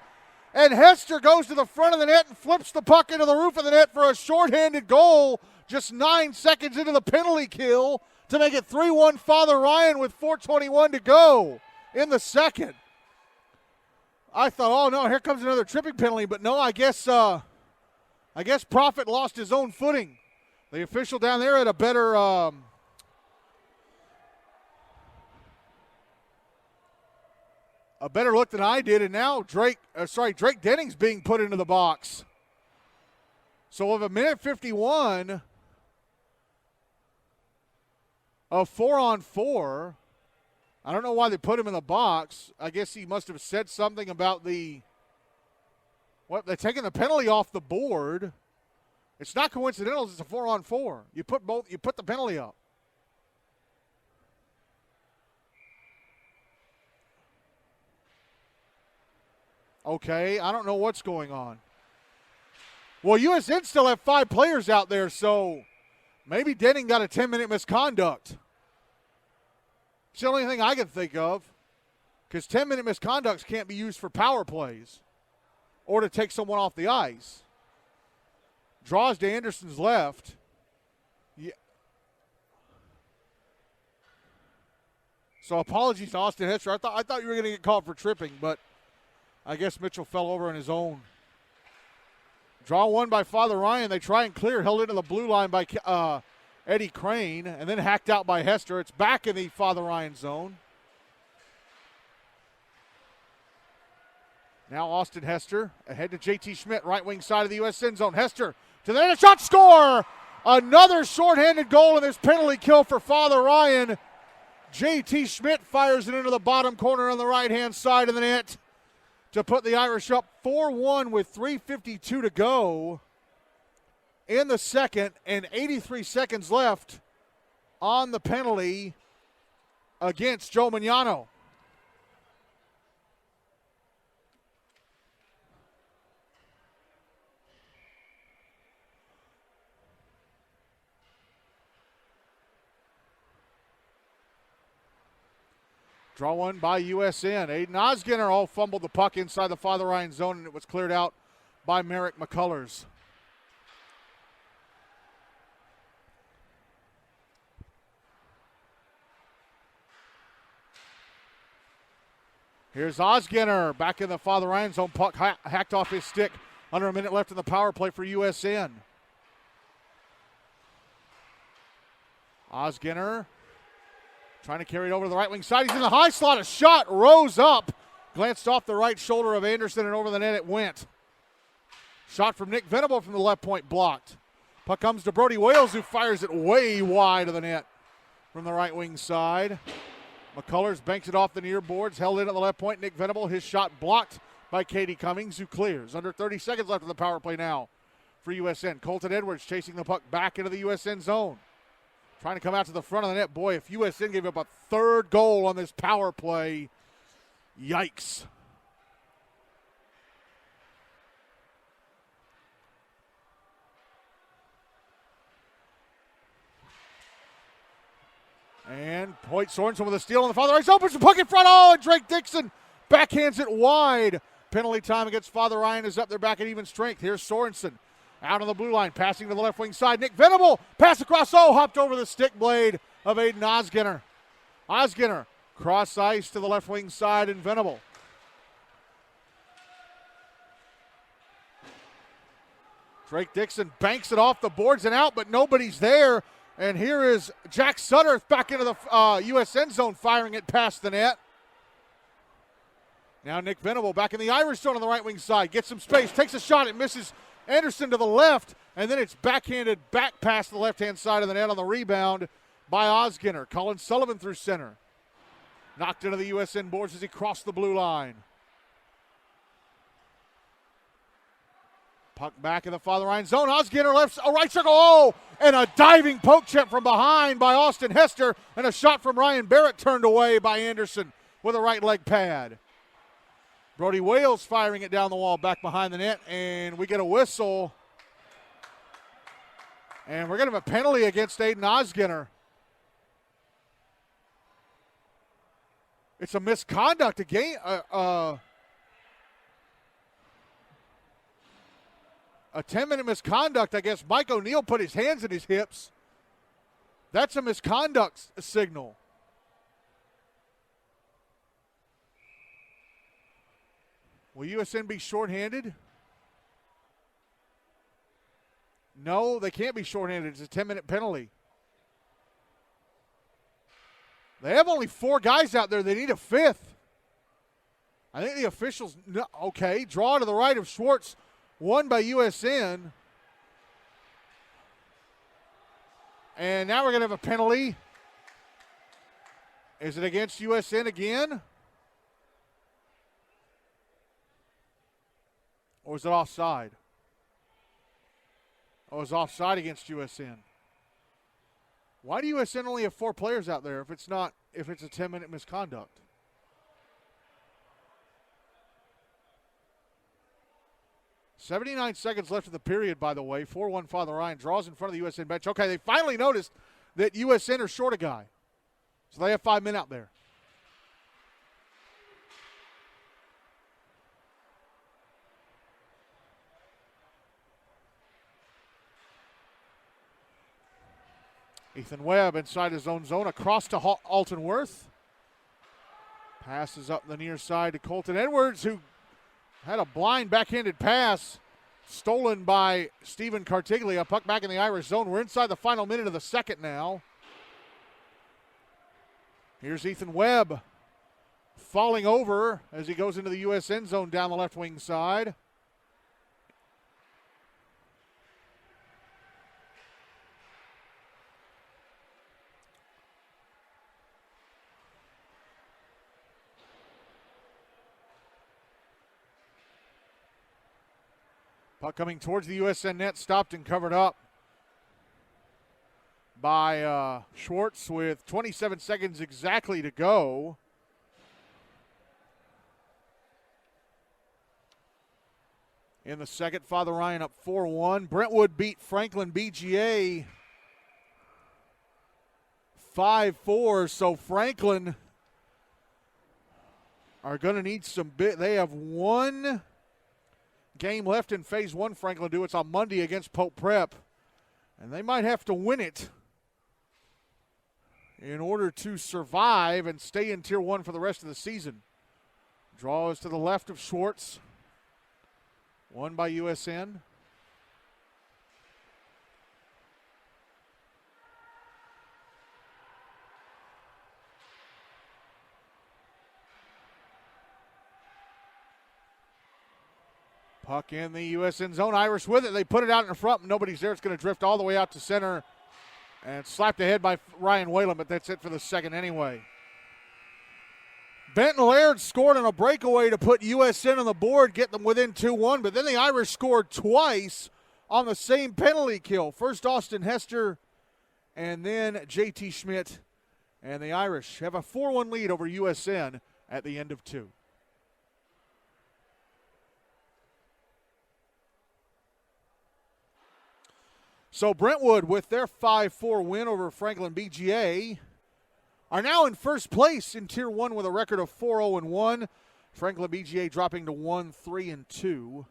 And Hester goes to the front of the net and flips the puck into the roof of the net for a shorthanded goal. Just 9 seconds into the penalty kill to make it 3-1 Father Ryan with 4:21 to go in the second. I thought, oh no, here comes another tripping penalty. But no, I guess Profit lost his own footing. The official down there had a better look than I did, and now Drake Denning's being put into the box. So with a minute 51 of 4-on-4, I don't know why they put him in the box. I guess he must have said something about they're taking the penalty off the board. It's not coincidental, it's a 4-on-4. You put the penalty up. Okay, I don't know what's going on. Well, USN still have 5 players out there, so maybe Denning got a 10-minute misconduct. It's the only thing I can think of, because 10-minute misconducts can't be used for power plays or to take someone off the ice. Draws to Anderson's left. Yeah. So apologies to Austin Hester. I thought you were going to get called for tripping, but I guess Mitchell fell over on his own. Draw one by Father Ryan. They try and clear, held into the blue line by Eddie Crane, and then hacked out by Hester. It's back in the Father Ryan zone. Now Austin Hester ahead to J.T. Schmidt, right wing side of the USN zone. Hester to the net, a shot, score! Another shorthanded goal in this penalty kill for Father Ryan. J.T. Schmidt fires it into the bottom corner on the right-hand side of the net to put the Irish up 4-1 with 3:52 to go in the second and 83 seconds left on the penalty against Joe Mignano. Draw one by USN. Aiden Osgener all fumbled the puck inside the Father Ryan zone, and it was cleared out by Merrick McCullers. Here's Osgener back in the Father Ryan zone. Puck hacked off his stick. Under a minute left in the power play for USN. Osgener trying to carry it over to the right wing side. He's in the high slot. A shot rose up. Glanced off the right shoulder of Anderson, and over the net it went. Shot from Nick Venable from the left point, blocked. Puck comes to Brody Wales, who fires it way wide of the net from the right wing side. McCullers banks it off the near boards, held in at the left point. Nick Venable, his shot blocked by Katie Cummings, who clears. Under 30 seconds left in the power play now for USN. Colton Edwards chasing the puck back into the USN zone. Trying to come out to the front of the net. Boy, if USN gave up a third goal on this power play, yikes. And Hoyt Sorensen with a steal on the Father Ryan's opens the puck in front. Oh, and Drake Dixon backhands it wide. Penalty time against Father Ryan is up there back at even strength. Here's Sorensen out on the blue line, passing to the left wing side. Nick Venable, pass across, hopped over the stick blade of Aiden Osginner. Osginner, cross ice to the left wing side, and Venable. Drake Dixon banks it off the boards and out, but nobody's there. And here is Jack Sutter back into the USN zone, firing it past the net. Now Nick Venable back in the Irish zone on the right wing side. Gets some space, takes a shot, it misses Anderson to the left, and then it's backhanded back past the left-hand side of the net on the rebound by Osginner. Colin Sullivan through center. Knocked into the USN boards as he crossed the blue line. Puck back in the Father Ryan zone. Osginner left, right circle, and a diving poke check from behind by Austin Hester, and a shot from Ryan Barrett turned away by Anderson with a right leg pad. Brody Wales firing it down the wall back behind the net, and we get a whistle. And we're going to have a penalty against Aiden Osginner. It's a misconduct again. A 10-minute misconduct, I guess. Mike O'Neill put his hands in his hips. That's a misconduct signal. Will USN be shorthanded? No, they can't be shorthanded. It's a 10-minute penalty. They have only 4 guys out there. They need a 5th. I think the officials, okay, draw to the right of Schwartz, won by USN. And now we're going to have a penalty. Is it against USN again? Or is it offside? Oh, it's offside against USN. Why do USN only have 4 players out there if it's a 10-minute misconduct? .79 seconds left of the period, by the way. 4-1 Father Ryan draws in front of the USN bench. Okay, they finally noticed that USN are short a guy. So they have 5 men out there. Ethan Webb inside his own zone, across to Alton Worth. Passes up the near side to Colton Edwards, who had a blind backhanded pass stolen by Stephen Cartiglia. Puck back in the Irish zone. We're inside the final minute of the second now. Here's Ethan Webb falling over as he goes into the USN zone down the left wing side. Puck coming towards the USN net, stopped and covered up by Schwartz with 27 seconds exactly to go. In the second, Father Ryan up 4-1. Brentwood beat Franklin BGA 5-4, so Franklin are going to need some they have one game left in phase 1, Franklin do. It's on Monday against Pope Prep. And they might have to win it in order to survive and stay in Tier 1 for the rest of the season. Draw is to the left of Schwartz. Won by USN. Puck in the USN zone. Irish with it. They put it out in the front. Nobody's there. It's going to drift all the way out to center. And slapped ahead by Ryan Whalen, but that's it for the second anyway. Benton Laird scored on a breakaway to put USN on the board, get them within 2-1. But then the Irish scored twice on the same penalty kill. First Austin Hester and then JT Schmidt. And the Irish have a 4-1 lead over USN at the end of 2. So Brentwood with their 5-4 win over Franklin BGA are now in first place in Tier 1 with a record of 4-0-1. Franklin BGA dropping to 1-3-2.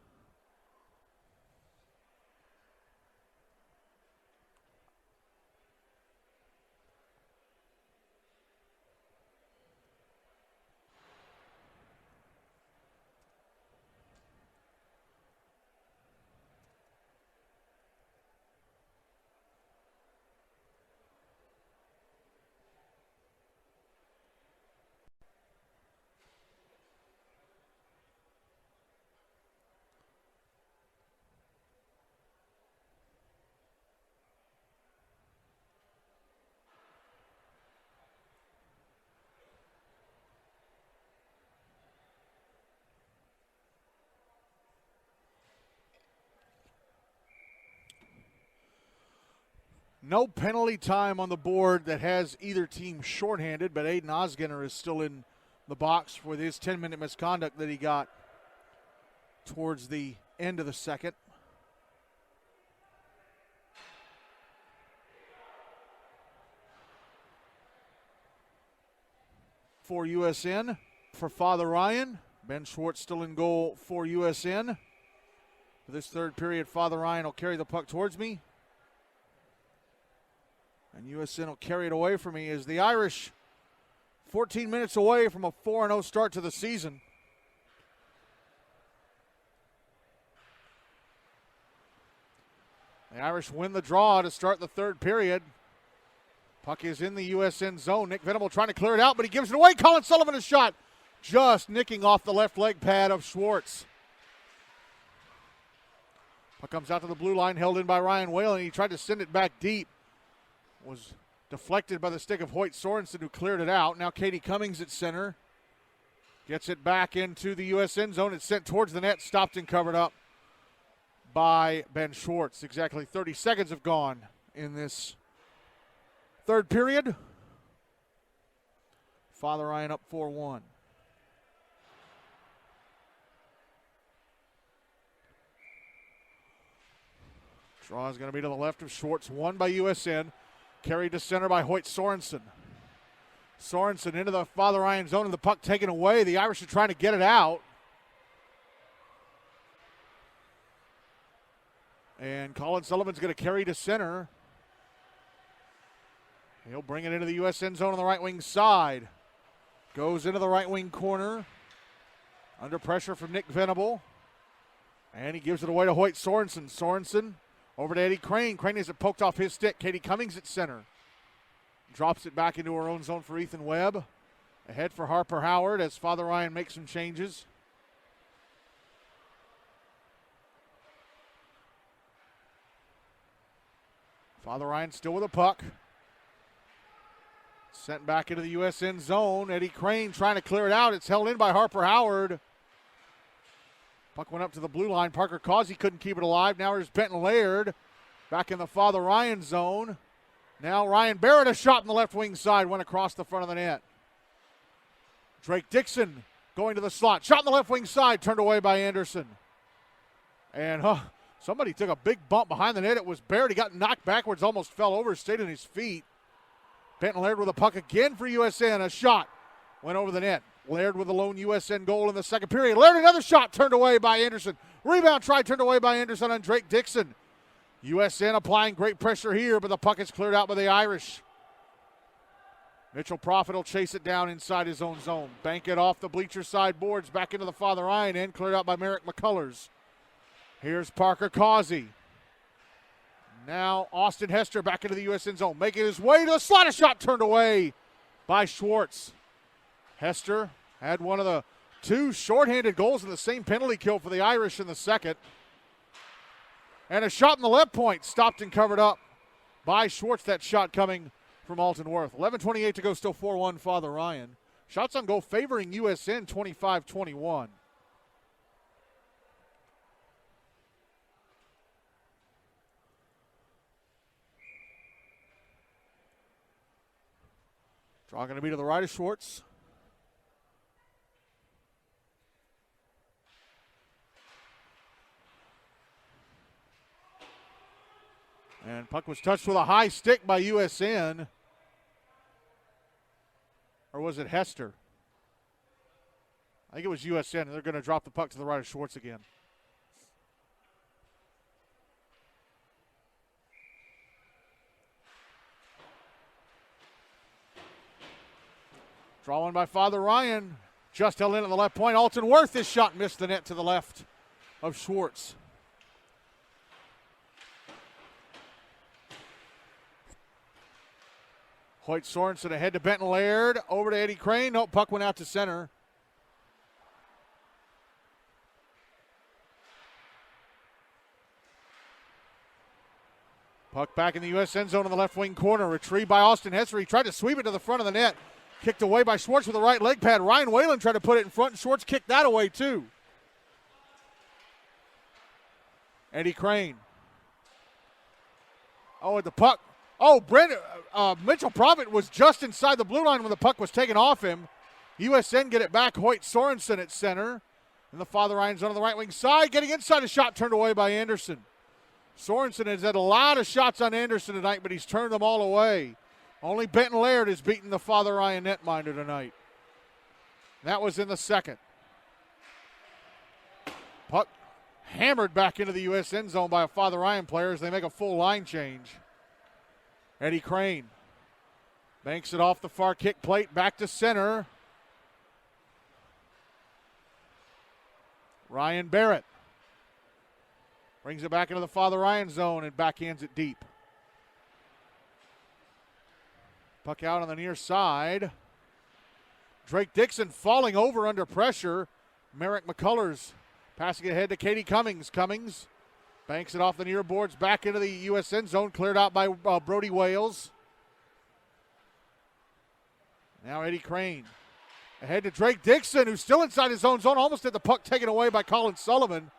No penalty time on the board that has either team shorthanded, but Aiden Osgener is still in the box for his 10-minute misconduct that he got towards the end of the second. For USN, for Father Ryan, Ben Schwartz still in goal for USN. For this third period, Father Ryan will carry the puck towards me. And USN will carry it away from me as the Irish 14 minutes away from a 4-0 start to the season. The Irish win the draw to start the third period. Puck is in the USN zone. Nick Venable trying to clear it out, but he gives it away. Colin Sullivan a shot, just nicking off the left leg pad of Schwartz. Puck comes out to the blue line, held in by Ryan Whalen. He tried to send it back deep. Was deflected by the stick of Hoyt Sorensen, who cleared it out. Now Katie Cummings at center. Gets it back into the USN zone. It's sent towards the net, stopped and covered up by Ben Schwartz. Exactly 30 seconds have gone in this third period. Father Ryan up 4-1. Draw is going to be to the left of Schwartz, won by USN. Carried to center by Hoyt Sorensen. Sorensen into the Father Ryan zone and the puck taken away. The Irish are trying to get it out. And Colin Sullivan's going to carry to center. He'll bring it into the USN zone on the right wing side. Goes into the right wing corner. Under pressure from Nick Venable. And he gives it away to Hoyt Sorensen. Sorensen over to Eddie Crane. Crane has it poked off his stick. Katie Cummings at center. Drops it back into her own zone for Ethan Webb. Ahead for Harper Howard as Father Ryan makes some changes. Father Ryan still with a puck. Sent back into the USN zone. Eddie Crane trying to clear it out. It's held in by Harper Howard. Puck went up to the blue line. Parker Causey couldn't keep it alive. Now here's Benton Laird back in the Father Ryan zone. Now Ryan Barrett, a shot in the left wing side, went across the front of the net. Drake Dixon going to the slot. Shot in the left wing side, turned away by Anderson. And somebody took a big bump behind the net. It was Barrett. He got knocked backwards, almost fell over, stayed on his feet. Benton Laird with a puck again for USN. A shot went over the net. Laird with a lone USN goal in the second period. Laird, another shot turned away by Anderson. Rebound try turned away by Anderson on Drake Dixon. USN applying great pressure here, but the puck is cleared out by the Irish. Mitchell Profit will chase it down inside his own zone. Bank it off the bleacher side boards back into the Father Ryan end, cleared out by Merrick McCullers. Here's Parker Causey. Now Austin Hester back into the USN zone, making his way to the slot. A shot turned away by Schwartz. Hester had one of the two shorthanded goals in the same penalty kill for the Irish in the second. And a shot in the left point, stopped and covered up by Schwartz. That shot coming from Alton Worth. 11:28 to go, still 4-1 Father Ryan. Shots on goal favoring USN 25-21. Draw going to be to the right of Schwartz. And puck was touched with a high stick by USN. Or was it Hester? I think it was USN. They're going to drop the puck to the right of Schwartz again. Draw one by Father Ryan. Just held in at the left point. Alton Worth, this shot missed the net to the left of Schwartz. Hoyt Sorensen ahead to Benton Laird. Over to Eddie Crane. Nope, puck went out to center. Puck back in the USN zone in the left wing corner. Retrieved by Austin Hester. He tried to sweep it to the front of the net. Kicked away by Schwartz with the right leg pad. Ryan Whalen tried to put it in front, and Schwartz kicked that away too. Eddie Crane. Oh, at the puck. Oh, Mitchell Provitt was just inside the blue line when the puck was taken off him. USN get it back. Hoyt Sorensen at center. And the Father Ryan zone on the right wing side. Getting inside, a shot turned away by Anderson. Sorensen has had a lot of shots on Anderson tonight, but he's turned them all away. Only Benton Laird has beaten the Father Ryan netminder tonight. That was in the second. Puck hammered back into the USN zone by a Father Ryan player as they make a full line change. Eddie Crane banks it off the far kick plate, back to center. Ryan Barrett brings it back into the Father Ryan zone and backhands it deep. Puck out on the near side. Drake Dixon falling over under pressure. Merrick McCullers passing it ahead to Katie Cummings. Cummings banks it off the near boards back into the USN zone. Cleared out by Brody Wales. Now Eddie Crane ahead to Drake Dixon, who's still inside his own zone. Almost had the puck taken away by Colin Sullivan.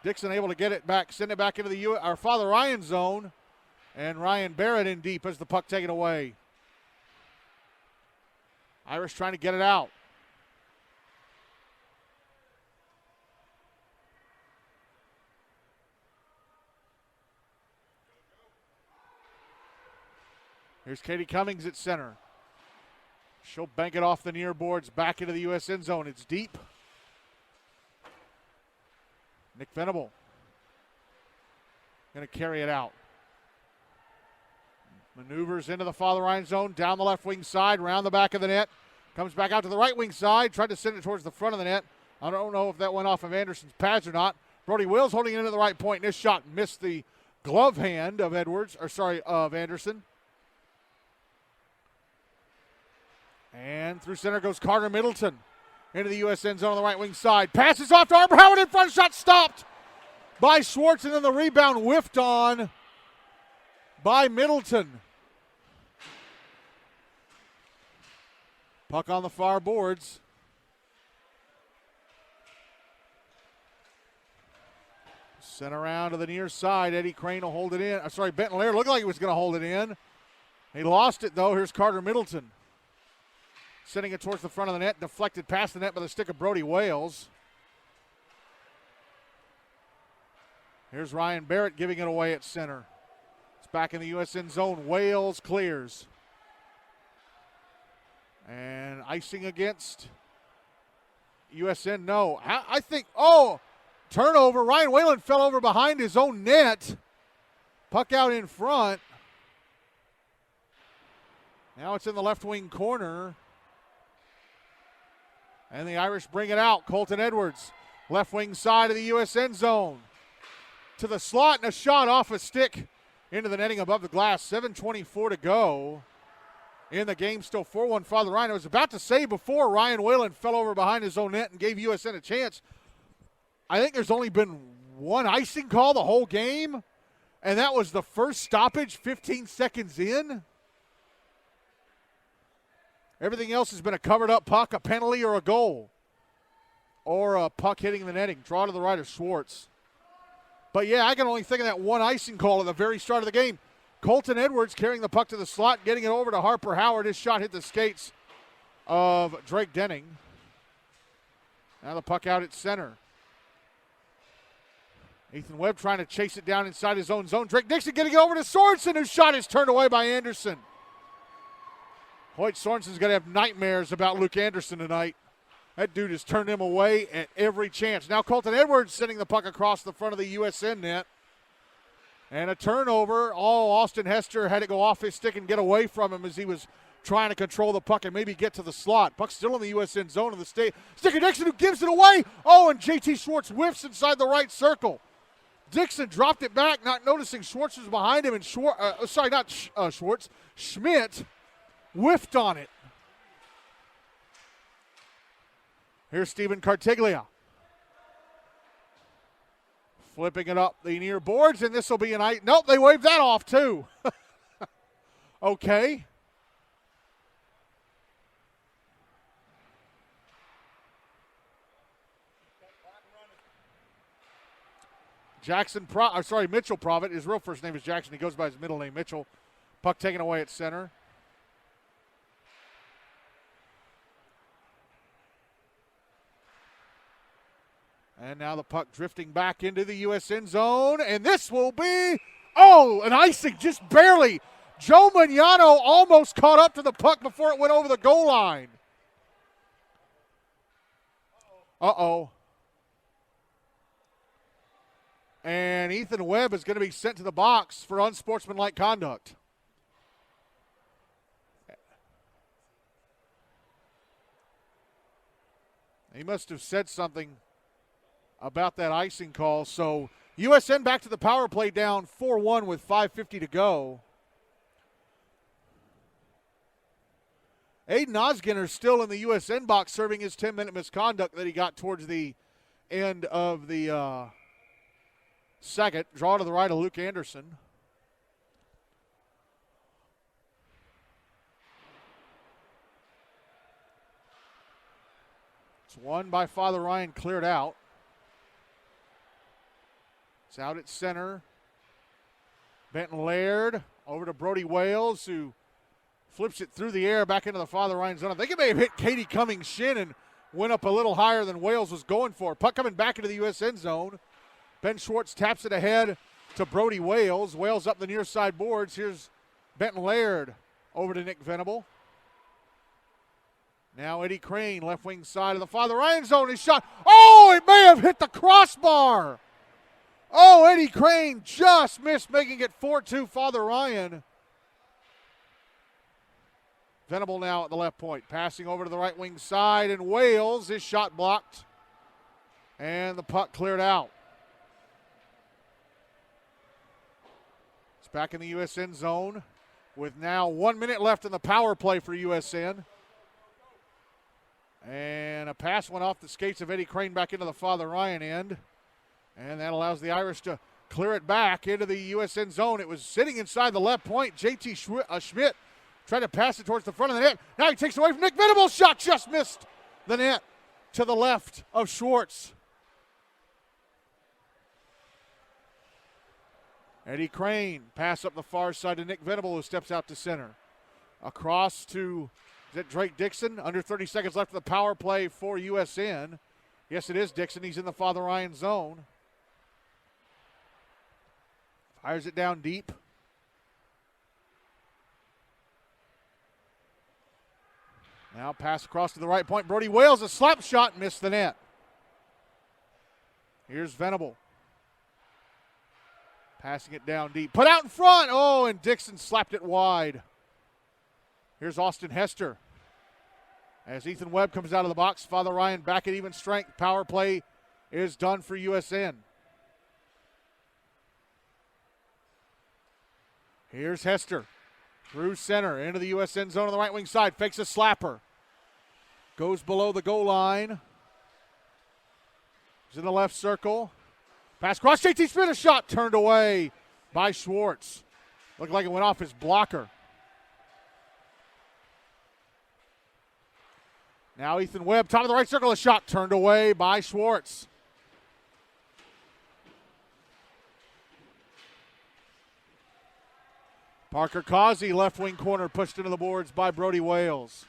Dixon able to get it back, send it back into our Father Ryan zone. And Ryan Barrett in deep as the puck taken away. Irish trying to get it out. Here's Katie Cummings at center. She'll bank it off the near boards back into the USN zone. It's deep. Nick Venable going to carry it out. Maneuvers into the Father Ryan zone, down the left wing side, round the back of the net. Comes back out to the right wing side, tried to send it towards the front of the net. I don't know if that went off of Anderson's pads or not. Brody Wills holding it in at the right point, and this shot missed the glove hand of of Anderson. And through center goes Carter Middleton into the USN zone on the right wing side. Passes off to Arbor Howard in front, shot stopped by Schwartz, and then the rebound whiffed on by Middleton. Puck on the far boards. Sent around to the near side. Eddie Crane will hold it in. Benton Laird looked like he was going to hold it in. He lost it, though. Here's Carter Middleton. Sending it towards the front of the net. Deflected past the net by the stick of Brody Wales. Here's Ryan Barrett giving it away at center. It's back in the USN zone. Wales clears. And icing against USN, no. I think, turnover. Ryan Whalen fell over behind his own net. Puck out in front. Now it's in the left wing corner. And the Irish bring it out. Colton Edwards, left wing side of the USN zone. To the slot, and a shot off a stick into the netting above the glass. 7:24 to go in the game. Still 4-1 Father Ryan. I was about to say before Ryan Whalen fell over behind his own net and gave USN a chance. I think there's only been one icing call the whole game, and that was the first stoppage 15 seconds in. Everything else has been a covered up puck, a penalty, or a goal. Or a puck hitting the netting. Draw to the right of Schwartz. But yeah, I can only think of that one icing call at the very start of the game. Colton Edwards carrying the puck to the slot, getting it over to Harper Howard. His shot hit the skates of Drake Denning. Now the puck out at center. Ethan Webb trying to chase it down inside his own zone. Drake Dixon getting it over to Sorensen, whose shot is turned away by Anderson. Hoyt Sorensen's going to have nightmares about Luke Anderson tonight. That dude has turned him away at every chance. Now Colton Edwards sending the puck across the front of the USN net. And a turnover. Austin Hester had to go off his stick and get away from him as he was trying to control the puck and maybe get to the slot. Puck still in the USN zone of the state. Sticky Dixon who gives it away. And JT Schwartz whiffs inside the right circle. Dixon dropped it back, not noticing Schwartz was behind him, and Schmidt whiffed on it. Here's Steven Cartiglia. Flipping it up the near boards, and this will be an nope, they waved that off too. Okay. Mitchell Provitt. His real first name is Jackson. He goes by his middle name, Mitchell. Puck taken away at center. And now the puck drifting back into the USN zone. And this will be, an icing just barely. Joe Magnano almost caught up to the puck before it went over the goal line. And Ethan Webb is going to be sent to the box for unsportsmanlike conduct. He must have said something about that icing call. So USN back to the power play, down 4-1 with 5:50 to go. Aiden Osginner still in the USN box serving his 10-minute misconduct that he got towards the end of the second. Draw to the right of Luke Anderson. It's won by Father Ryan, cleared out. It's out at center. Benton Laird over to Brody Wales, who flips it through the air back into the Father Ryan zone. I think it may have hit Katie Cummings' shin and went up a little higher than Wales was going for. Puck coming back into the USN zone. Ben Schwartz taps it ahead to Brody Wales. Wales up the near side boards. Here's Benton Laird over to Nick Venable. Now Eddie Crane, left wing side of the Father Ryan zone. His shot. It may have hit the crossbar. Eddie Crane just missed, making it 4-2 Father Ryan. Venable now at the left point. Passing over to the right wing side, and Wales, his shot blocked. And the puck cleared out. It's back in the USN zone with now 1 minute left in the power play for USN. And a pass went off the skates of Eddie Crane back into the Father Ryan end. And that allows the Irish to clear it back into the USN zone. It was sitting inside the left point. JT Schmidt tried to pass it towards the front of the net. Now he takes it away from Nick Venable's shot. Just missed the net to the left of Schwartz. Eddie Crane, pass up the far side to Nick Venable, who steps out to center. Across to, is it Drake Dixon? Under 30 seconds left in the power play for USN. Yes, it is Dixon. He's in the Father Ryan zone. Fires it down deep. Now pass across to the right point. Brody Wales, a slap shot, missed the net. Here's Venable. Passing it down deep. Put out in front. And Dixon slapped it wide. Here's Austin Hester. As Ethan Webb comes out of the box, Father Ryan back at even strength. Power play is done for USN. Here's Hester. Through center, into the USN zone on the right wing side. Fakes a slapper. Goes below the goal line. He's in the left circle. Pass across, JT Schmidt, a shot turned away by Schwartz. Looked like it went off his blocker. Now Ethan Webb, top of the right circle, a shot turned away by Schwartz. Parker Causey, left wing corner, pushed into the boards by Brody Wales.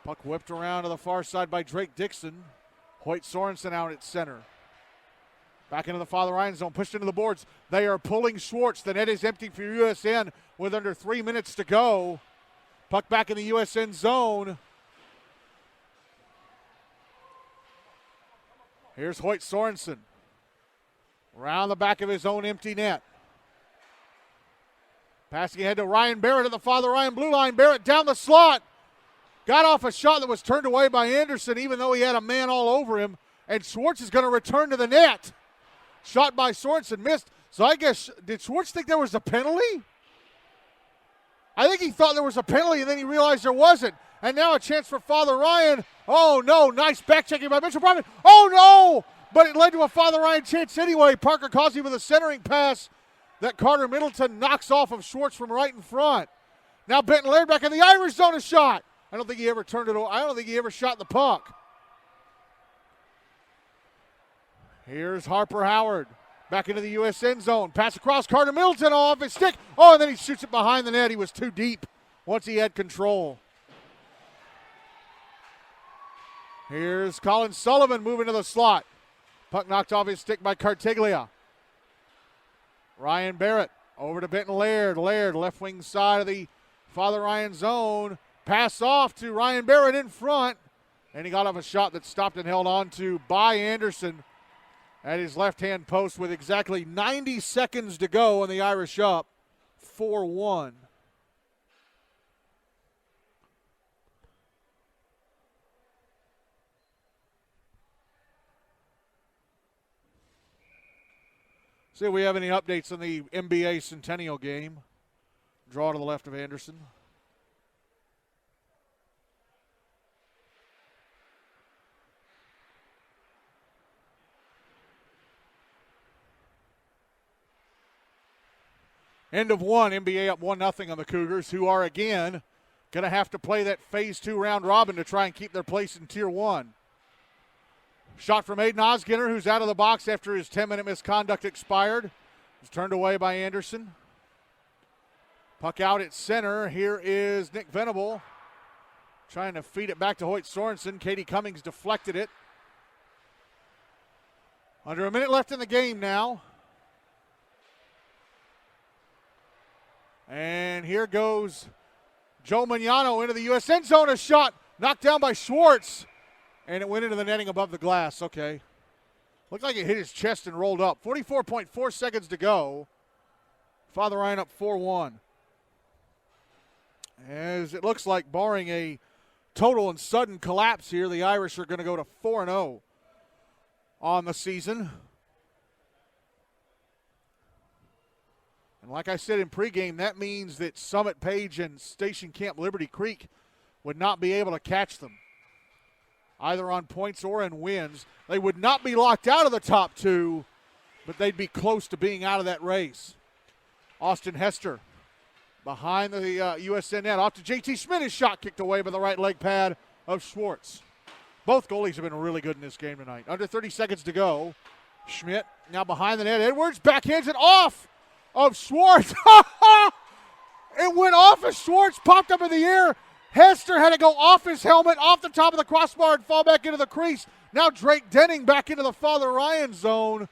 Puck whipped around to the far side by Drake Dixon. Hoyt Sorensen out at center. Back into the Father Ryan zone, pushed into the boards. They are pulling Schwartz. The net is empty for USN with under 3 minutes to go. Puck back in the USN zone. Here's Hoyt Sorensen. Around the back of his own empty net. Passing ahead to Ryan Barrett at the Father Ryan blue line. Barrett down the slot. Got off a shot that was turned away by Anderson, even though he had a man all over him. And Schwartz is going to return to the net. Shot by Sorensen, missed. So I guess, did Schwartz think there was a penalty? I think he thought there was a penalty, and then he realized there wasn't. And now a chance for Father Ryan. Oh, no. Nice back checking by Mitchell Brodman. Oh, no. But it led to a Father Ryan chance anyway. Parker Causey with a centering pass that Carter Middleton knocks off of Schwartz from right in front. Now Benton Laird back in the Irish zone, a shot. I don't think he ever turned it over. I don't think he ever shot the puck. Here's Harper Howard back into the USN zone. Pass across, Carter Middleton off his stick. Oh, and then he shoots it behind the net. He was too deep once he had control. Here's Colin Sullivan moving to the slot. Puck knocked off his stick by Cartiglia. Ryan Barrett over to Benton Laird. Laird left wing side of the Father Ryan zone. Pass off to Ryan Barrett in front. And he got off a shot that stopped and held on to by Anderson at his left-hand post with exactly 90 seconds to go, and the Irish up 4-1. See if we have any updates on the NBA Centennial game. Draw to the left of Anderson. End of one, NBA up 1-0 on the Cougars, who are again going to have to play that Phase 2 round robin to try and keep their place in Tier 1. Shot from Aiden Osginner, who's out of the box after his 10-minute misconduct expired. Was turned away by Anderson. Puck out at center. Here is Nick Venable trying to feed it back to Hoyt Sorensen. Katie Cummings deflected it. Under a minute left in the game now. And here goes Joe Magnano into the USN zone. A shot knocked down by Schwartz. And it went into the netting above the glass. Okay. Looked like it hit his chest and rolled up. 44.4 seconds to go. Father Ryan up 4-1. As it looks like, barring a total and sudden collapse here, the Irish are going to go to 4-0 on the season. And like I said in pregame, that means that Summit Page and Station Camp Liberty Creek would not be able to catch them, either on points or in wins. They would not be locked out of the top two, but they'd be close to being out of that race. Austin Hester behind the USN net. Off to JT Schmidt. His shot kicked away by the right leg pad of Schwartz. Both goalies have been really good in this game tonight. Under 30 seconds to go. Schmidt now behind the net. Edwards backhands it off of Schwartz. It went off of Schwartz, popped up in the air. Hester had to go off his helmet, off the top of the crossbar, and fall back into the crease. Now Drake Denning back into the Father Ryan zone.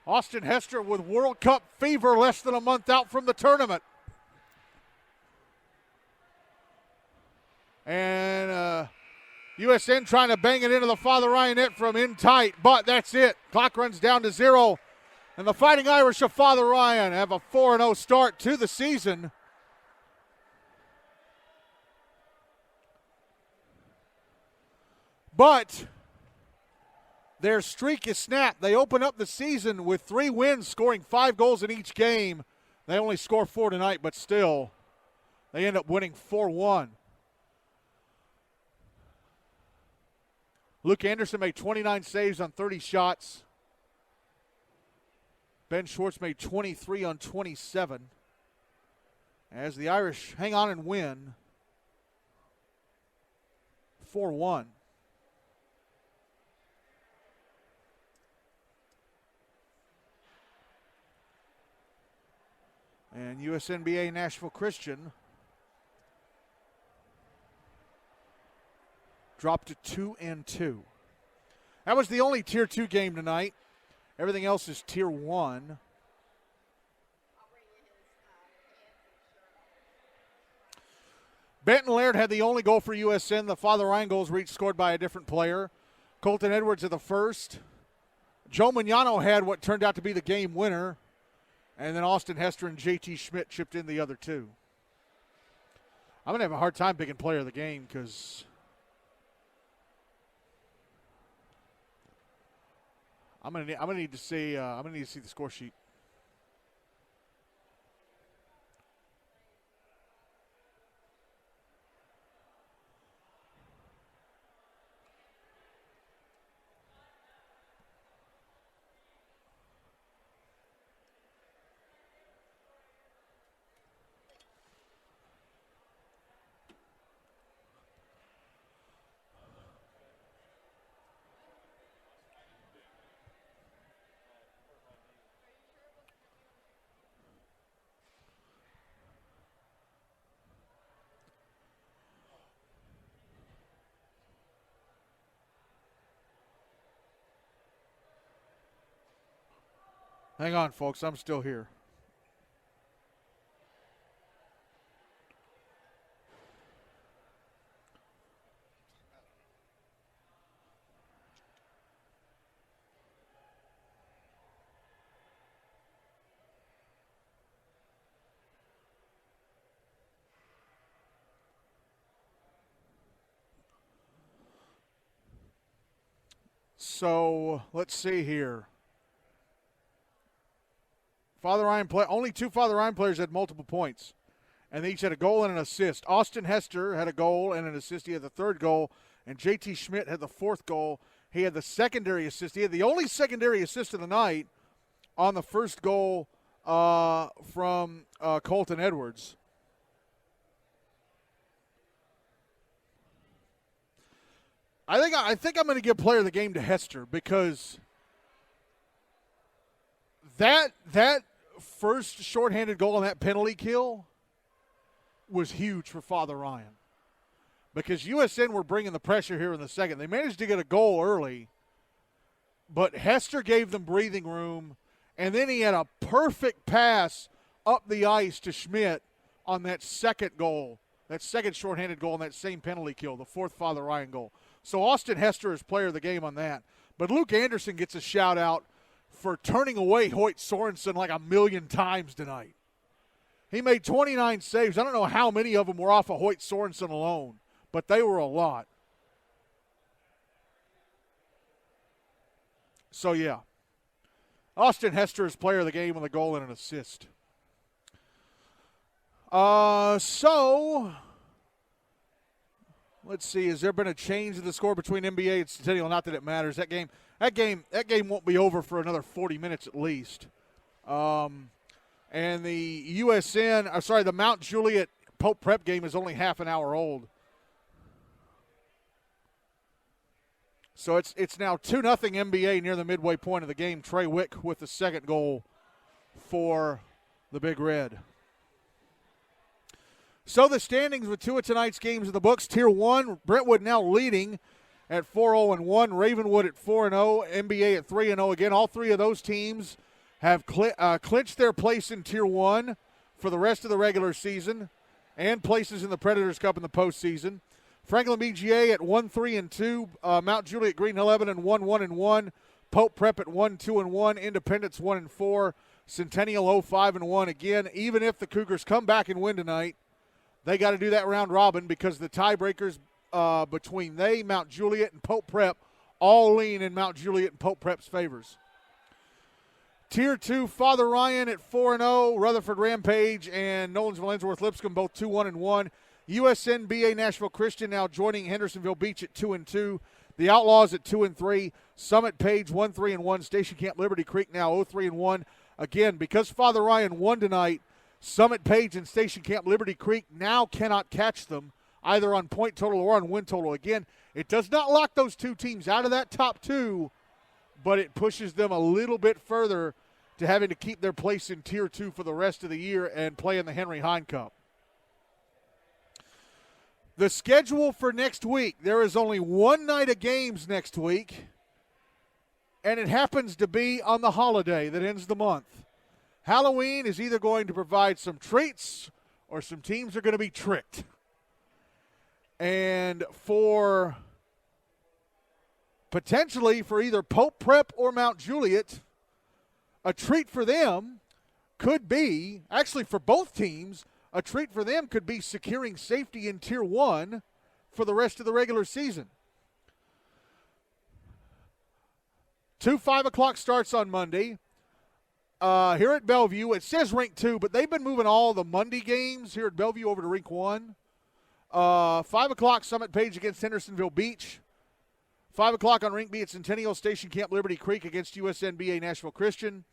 Austin Hester with World Cup fever less than a month out from the tournament. And USN trying to bang it into the Father Ryan net from in tight, but that's it. Clock runs down to 0. And the Fighting Irish of Father Ryan have a 4-0 start to the season. But their streak is snapped. They open up the season with 3 wins, scoring 5 goals in each game. They only score 4 tonight, but still, they end up winning 4-1. Luke Anderson made 29 saves on 30 shots. Ben Schwartz made 23 on 27. As the Irish hang on and win 4-1. And USN-BA-Nashville Christian dropped to 2-2. That was the only Tier 2 game tonight. Everything else is Tier 1. Benton Laird had the only goal for USN. The Father Ryan goals were each scored by a different player. Colton Edwards at the first. Joe Mignano had what turned out to be the game winner. And then Austin Hester and JT Schmidt chipped in the other two. I'm going to have a hard time picking player of the game because I'm going to need to see the score sheet. Hang on, folks. I'm still here. So let's see here. Only two Father Ryan players had multiple points, and they each had a goal and an assist. Austin Hester had a goal and an assist. He had the third goal, and JT Schmidt had the fourth goal. He had the secondary assist. He had the only secondary assist of the night on the first goal from Colton Edwards. I think I'm going to give player of the game to Hester because that first shorthanded goal on that penalty kill was huge for Father Ryan because USN were bringing the pressure here in the second. They managed to get a goal early, but Hester gave them breathing room, and then he had a perfect pass up the ice to Schmidt on that second goal, that second shorthanded goal on that same penalty kill, the fourth Father Ryan goal. So Austin Hester is player of the game on that. But Luke Anderson gets a shout-out for turning away Hoyt Sorensen like a million times tonight. He made 29 saves. I don't know how many of them were off of Hoyt Sorensen alone, but they were a lot. So, yeah. Austin Hester is player of the game with a goal and an assist. Let's see. Has there been a change in the score between MBA and Centennial? Not that it matters. That game won't be over for another 40 minutes at least. And the Mount Juliet Pope Prep game is only half an hour old. So it's now 2-0 MBA near the midway point of the game. Trey Wick with the second goal for the Big Red. So the standings with two of tonight's games in the books. Tier 1, Brentwood now leading at 4-0-1. Ravenwood at 4-0. MBA at 3-0. Again, all three of those teams have clinched their place in Tier 1 for the rest of the regular season and places in the Predators Cup in the postseason. Franklin BGA at 1-3-2. Mount Juliet Green 11-1-1-1. Pope Prep at 1-2-1. Independence 1-4. Centennial 0-5-1. Again, even if the Cougars come back and win tonight, they got to do that round robin because the tiebreakers between Mount Juliet, and Pope Prep all lean in Mount Juliet and Pope Prep's favors. Tier 2, Father Ryan at 4-0. Rutherford Rampage and Nolensville Lipscomb both 2-1-1. USN-BA-Nashville Christian now joining Hendersonville Beach at 2-2. The Outlaws at 2-3. Summit Page 1-3-1. Station Camp Liberty Creek now 0-3-1. Again, because Father Ryan won tonight, Summit Page and Station Camp Liberty Creek now cannot catch them either on point total or on win total. Again, it does not lock those two teams out of that top two, but it pushes them a little bit further to having to keep their place in Tier 2 for the rest of the year and play in the Henry Hine Cup. The schedule for next week, there is only one night of games next week, and it happens to be on the holiday that ends the month. Halloween is either going to provide some treats or some teams are going to be tricked. And for potentially for either Pope Prep or Mount Juliet, a treat for them could be, actually for both teams, a treat for them could be securing safety in Tier 1 for the rest of the regular season. 2 5 o'clock starts on Monday. Here at Bellevue, it says Rink 2, but they've been moving all the Monday games here at Bellevue over to Rink 1. 5 o'clock, Summit Page against Hendersonville Beach. 5 o'clock on Rink B at Centennial, Station Camp Liberty Creek against USN-BA-Nashville Christian.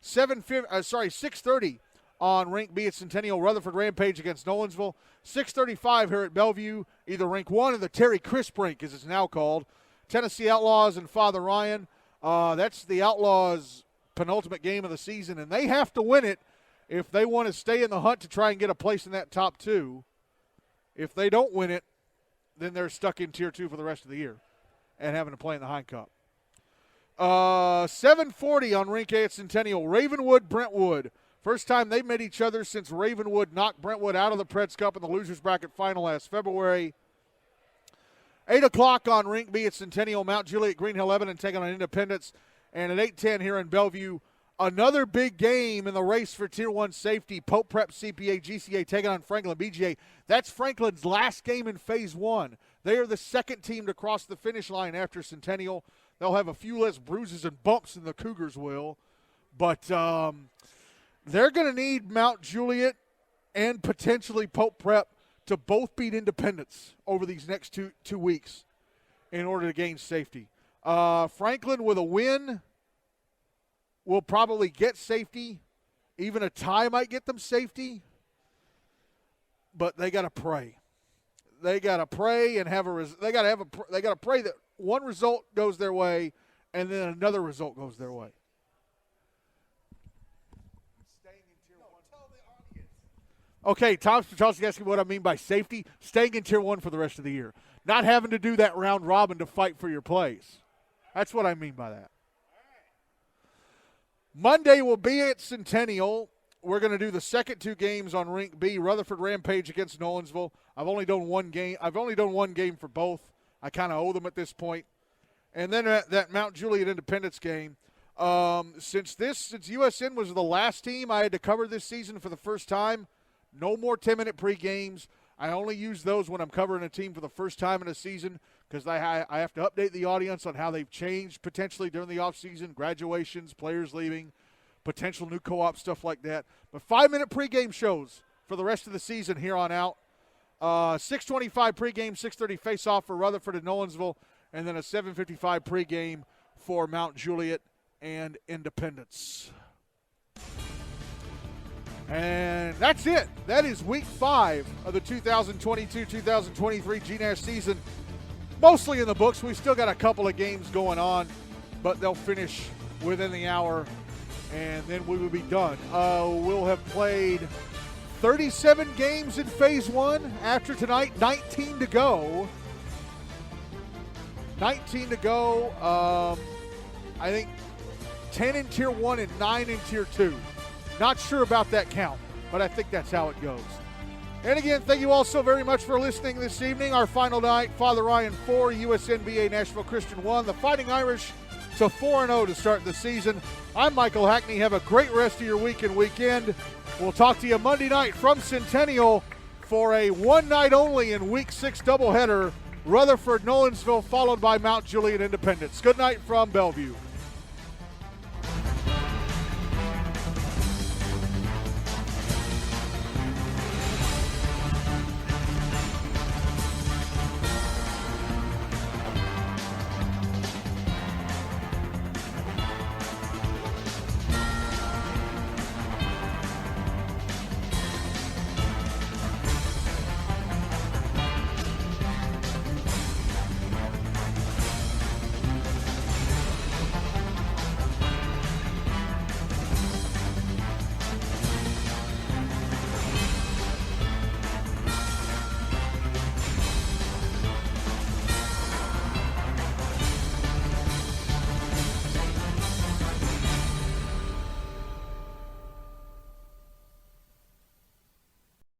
6:30 on Rink B at Centennial, Rutherford Rampage against Nolensville. 6:35 here at Bellevue, either Rink 1 or the Terry Crisp Rink, as it's now called. Tennessee Outlaws and Father Ryan. That's the Outlaws' penultimate game of the season, and they have to win it if they want to stay in the hunt to try and get a place in that top 2. If they don't win it, then they're stuck in Tier 2 for the rest of the year and having to play in the Hine Cup. 7:40 on Rink A at Centennial, Ravenwood, Brentwood. First time they've met each other since Ravenwood knocked Brentwood out of the Preds Cup in the losers bracket final last February. 8 o'clock on Rink B at Centennial, Mount Juliet, Green Hill, Lebanon taking on Independence. And at 8:10 here in Bellevue, another big game in the race for Tier 1 safety, Pope Prep CPA GCA taking on Franklin BGA. That's Franklin's last game in Phase 1. They are the second team to cross the finish line after Centennial. They'll have a few less bruises and bumps than the Cougars will. But they're going to need Mount Juliet and potentially Pope Prep to both beat Independence over these next two weeks in order to gain safety. Franklin with a win will probably get safety. Even a tie might get them safety. But they got to pray. They got to pray and they got to pray that one result goes their way and then another result goes their way. Okay, Tom Spachowski asking what I mean by safety. Staying in Tier 1 for the rest of the year. Not having to do that round robin to fight for your place. That's what I mean by that. Monday will be at Centennial. We're going to do the second 2 games on Rink B. Rutherford Rampage against Nolensville. I've only done one game for both. I kind of owe them at this point. And then that Mount Juliet Independence game. Since USN was the last team I had to cover this season for the first time, no more 10-minute pre-games. I only use those when I'm covering a team for the first time in a season because I have to update the audience on how they've changed potentially during the offseason, graduations, players leaving, potential new co-op, stuff like that. But 5-minute pregame shows for the rest of the season here on out. 6:25 pregame, 6:30 face-off for Rutherford and Nolensville, and then a 7:55 pregame for Mount Juliet and Independence. And that's it. That is week 5 of the 2022-2023 GNASH season. Mostly in the books. We've still got a couple of games going on, but they'll finish within the hour, and then we will be done. We'll have played 37 games in Phase 1 after tonight, 19 to go. 19 to go. I think 10 in Tier 1 and 9 in Tier 2. Not sure about that count, but I think that's how it goes. And again, thank you all so very much for listening this evening. Our final night, Father Ryan 4, USN-BA-Nashville Christian 1. The Fighting Irish to 4-0 to start the season. I'm Michael Hackney. Have a great rest of your week and weekend. We'll talk to you Monday night from Centennial for a one-night only in Week 6 doubleheader. Rutherford, Nolensville, followed by Mount Juliet Independence. Good night from Bellevue.